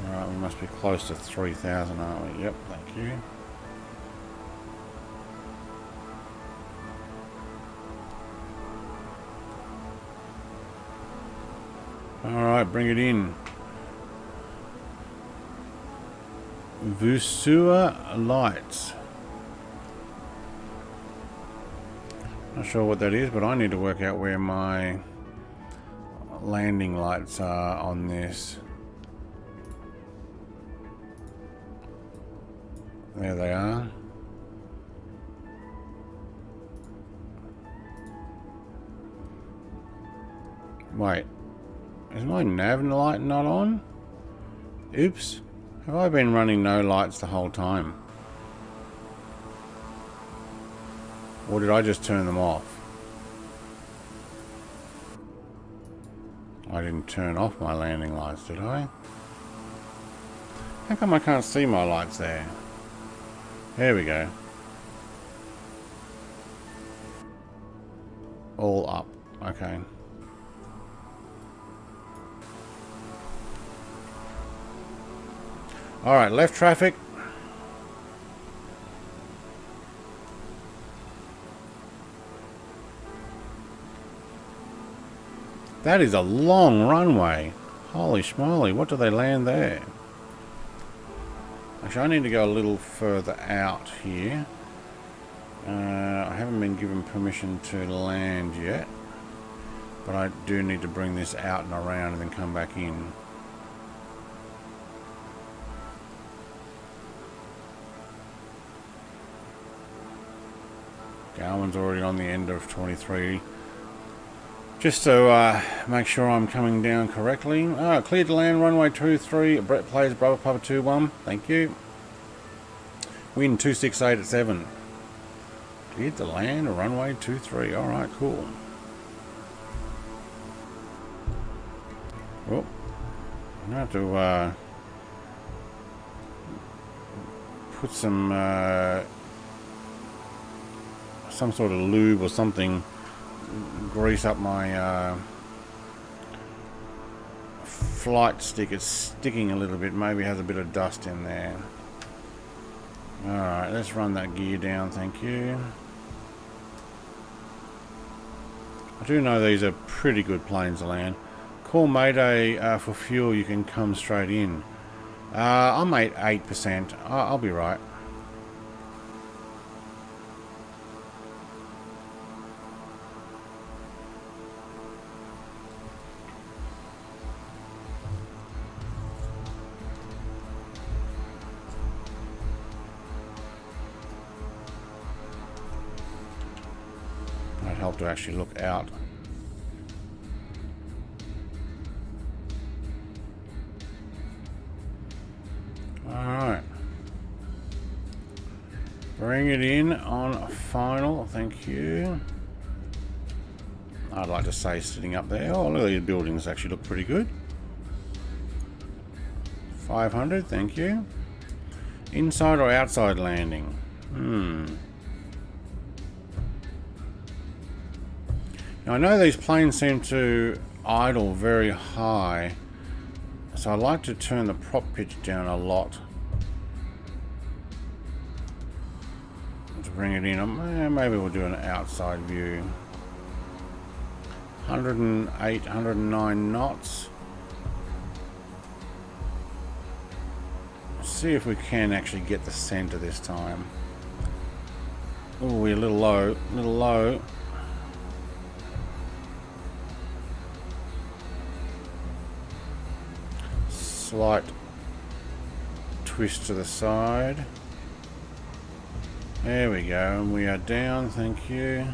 Alright, we must be close to 3,000, aren't we? Yep, thank you. Alright, bring it in. Vusua lights. Not sure what that is, but I need to work out where my landing lights are on this. There they are. Wait. Is my nav light not on? Oops. Have I been running no lights the whole time? Or did I just turn them off? I didn't turn off my landing lights, did I? How come I can't see my lights there? There we go. All up. Okay. Alright, left traffic. That is a long runway. Holy schmoly, what do they land there? Actually, I need to go a little further out here. I haven't been given permission to land yet, but I do need to bring this out and around and then come back in. Garmin's already on the end of 23. Just to make sure I'm coming down correctly. Cleared to land runway 23. Brett plays Bravo Papa 2-1. Thank you. Wind 268 at 7. Cleared to land runway 23. Alright, cool. Oh, I'm going to have to put some sort of lube or something, grease up my flight stick. It's sticking a little bit, maybe has a bit of dust in there. Alright, let's run that gear down, thank you. I do know these are pretty good planes to land. Call Mayday for fuel, you can come straight in. I'm at 8%, I'll be right. Help to actually look out. Alright. Bring it in on final, thank you. I'd like to say sitting up there. Oh, look at these buildings actually look pretty good. 500, thank you. Inside or outside landing? Now, I know these planes seem to idle very high, so I like to turn the prop pitch down a lot to bring it in. Maybe we'll do an outside view. 108, 109 knots. Let's see if we can actually get the center this time. Oh, we're a little low, Slight twist to the side. There we go, and we are down, thank you.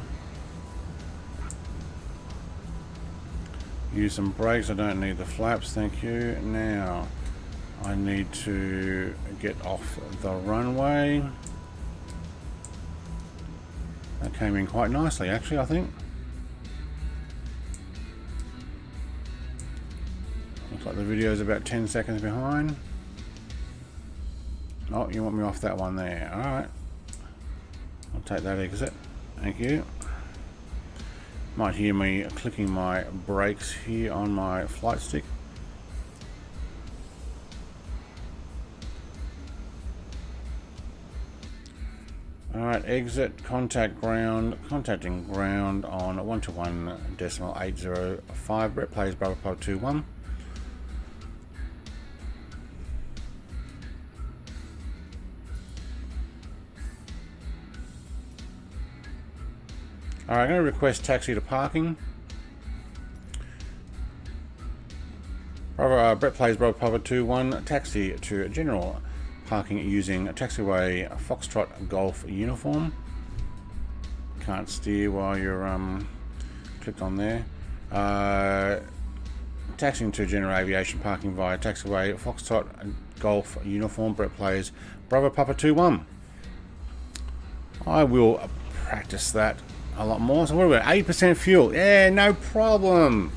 Use some brakes, I don't need the flaps, thank you. Now, I need to get off the runway. That came in quite nicely, actually, I think. Looks like the video is about 10 seconds behind. Oh, you want me off that one there. Alright. I'll take that exit. Thank you. Might hear me clicking my brakes here on my flight stick. Alright, exit, contact ground, contacting ground on 121.805. Brett plays Bravo Papa 2-1. Alright, I'm going to request taxi to parking. Brett plays Bravo Papa 2-1. Taxi to general parking using taxiway Foxtrot Golf uniform. Can't steer while you're clicked on there. Taxiing to general aviation parking via taxiway Foxtrot Golf uniform. Brett plays Bravo Papa 2-1. I will practice that a lot more. So what are we at? 8% fuel. Yeah, no problem.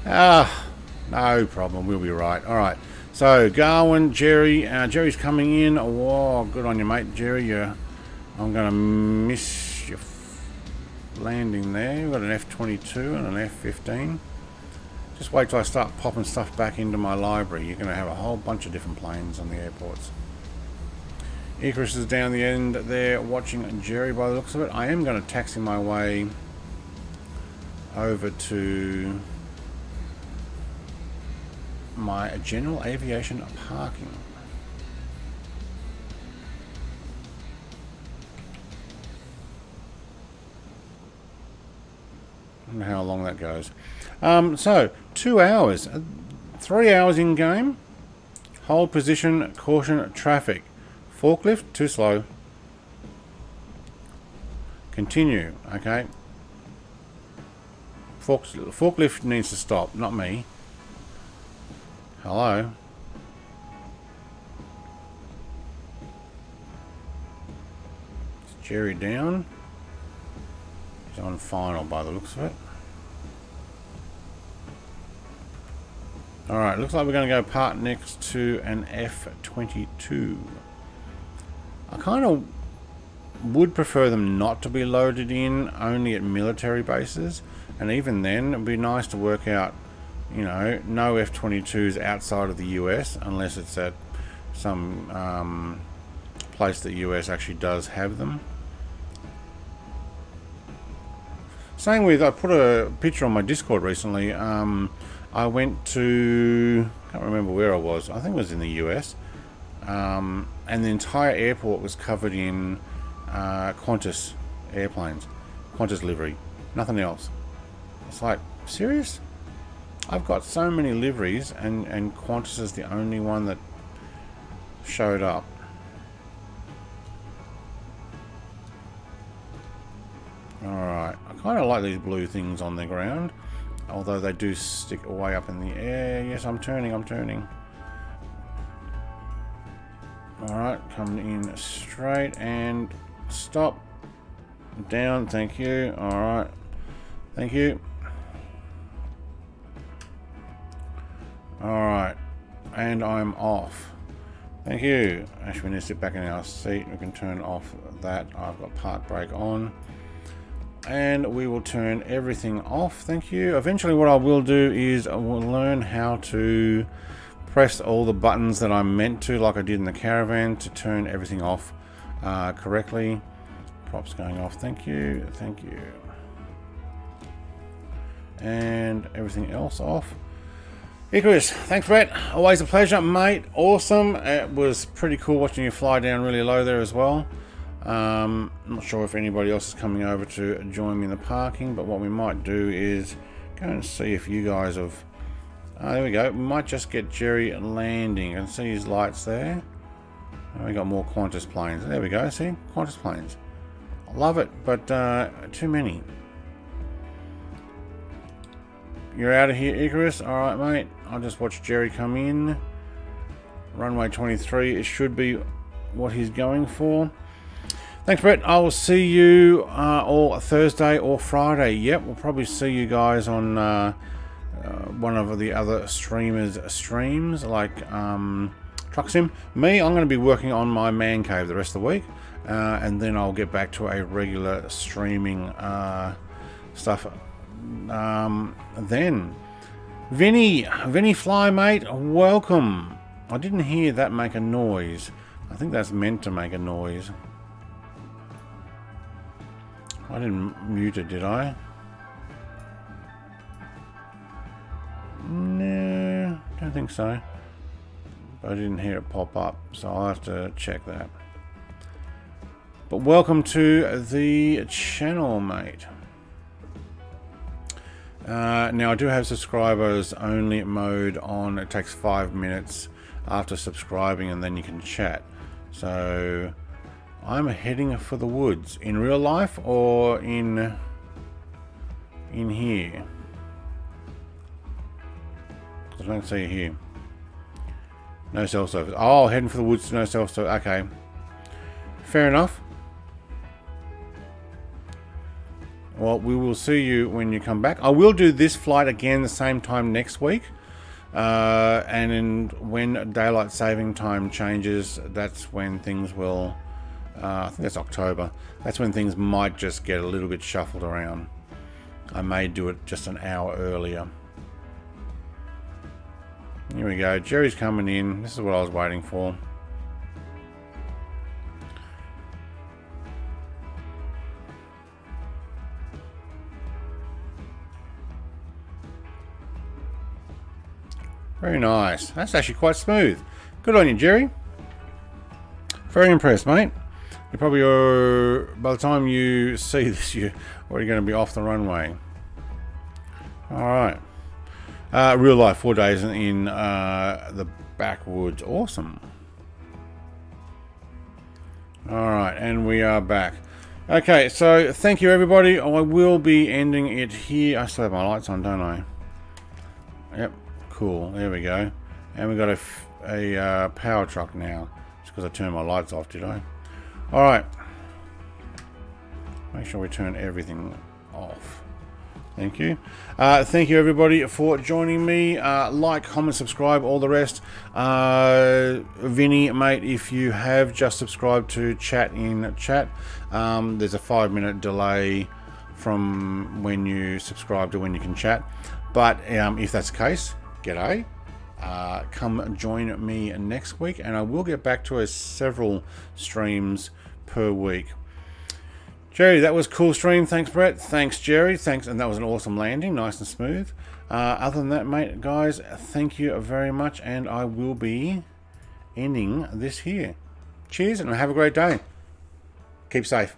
No problem. We'll be right. All right. So Garwin, Jerry. Jerry's coming in. Whoa, good on you, mate, Jerry. I'm gonna miss you. landing there. We've got an F-22 and an F-15. Just wait till I start popping stuff back into my library. You're going to have a whole bunch of different planes on the airports. Icarus is down the end there watching Jerry by the looks of it. I am going to taxi my way over to my general aviation parking. I don't know how long that goes. So 2 hours, 3 hours in game. Hold position, caution, traffic. Forklift, too slow. Continue, okay. Forklift needs to stop, not me. Hello. Is Jerry down? He's on final by the looks of it. Alright, looks like we're going to go park next to an F-22. I kind of would prefer them not to be loaded in, only at military bases. And even then, it'd be nice to work out, you know, no F-22s outside of the US, unless it's at some place the US actually does have them. Same with, I put a picture on my Discord recently. I went to, can't remember where I was, I think it was in the US. And the entire airport was covered in Qantas airplanes, Qantas livery, nothing else. It's like, serious? I've got so many liveries, and Qantas is the only one that showed up. Alright, I kind of like these blue things on the ground, although they do stick way up in the air. Yes, I'm turning. Alright, coming in straight and stop. Down, thank you. Alright, thank you. Alright, and I'm off. Thank you. Actually, we need to sit back in our seat. We can turn off that. I've got park brake on. And we will turn everything off. Thank you. Eventually what I will do is I will learn how to press all the buttons that I'm meant to, like I did in the Caravan, to turn everything off correctly. Props going off. Thank you. And everything else off. Icarus, thanks Brett. Always a pleasure, mate. Awesome. It was pretty cool watching you fly down really low there as well. I'm not sure if anybody else is coming over to join me in the parking, but what we might do is go and see if you guys have... there we go. We might just get Jerry landing. You can see his lights there. And we got more Qantas planes. There we go. See? Qantas planes. I love it, but too many. You're out of here, Icarus. Alright, mate. I'll just watch Jerry come in. Runway 23. It should be what he's going for. Thanks, Brett. I will see you all Thursday or Friday. Yep, we'll probably see you guys on one of the other streamers' streams, like Truck Sim. Me, I'm going to be working on my man cave the rest of the week, and then I'll get back to a regular streaming stuff. Then, Vinny Fly, mate, welcome. I didn't hear that make a noise. I think that's meant to make a noise. I didn't mute it, did I? No, don't think so. But I didn't hear it pop up, so I'll have to check that. But welcome to the channel, mate. Now I do have subscribers only mode on. It takes 5 minutes after subscribing and then you can chat. So I'm heading for the woods. In real life or in here? I don't see it here. No cell service. Oh, heading for the woods, no cell service. Okay. Fair enough. Well, we will see you when you come back. I will do this flight again the same time next week. And when daylight saving time changes, that's when things will I think that's October. That's when things might just get a little bit shuffled around. I may do it just an hour earlier. Here we go. Jerry's coming in. This is what I was waiting for. Very nice. That's actually quite smooth. Good on you, Jerry. Very impressed, mate. You probably are, by the time you see this, you're already going to be off the runway. Alright. Real life, 4 days in the backwoods. Awesome. Alright, and we are back. Okay, so thank you, everybody. I will be ending it here. I still have my lights on, don't I? Yep. Cool, there we go. And we got a power truck now. It's because I turned my lights off, did I? Alright. Make sure we turn everything off. Thank you. Thank you, everybody, for joining me. Like, comment, subscribe, all the rest. Vinny, mate, if you have just subscribed to chat in chat, there's a 5-minute delay from when you subscribe to when you can chat. But if that's the case, g'day. Come join me next week, and I will get back to several streams per week. Jerry, that was a cool stream. Thanks, Brett. Thanks, Jerry. Thanks, and that was an awesome landing, nice and smooth. Other than that, mate, guys, thank you very much, and I will be ending this here. Cheers, and have a great day. Keep safe.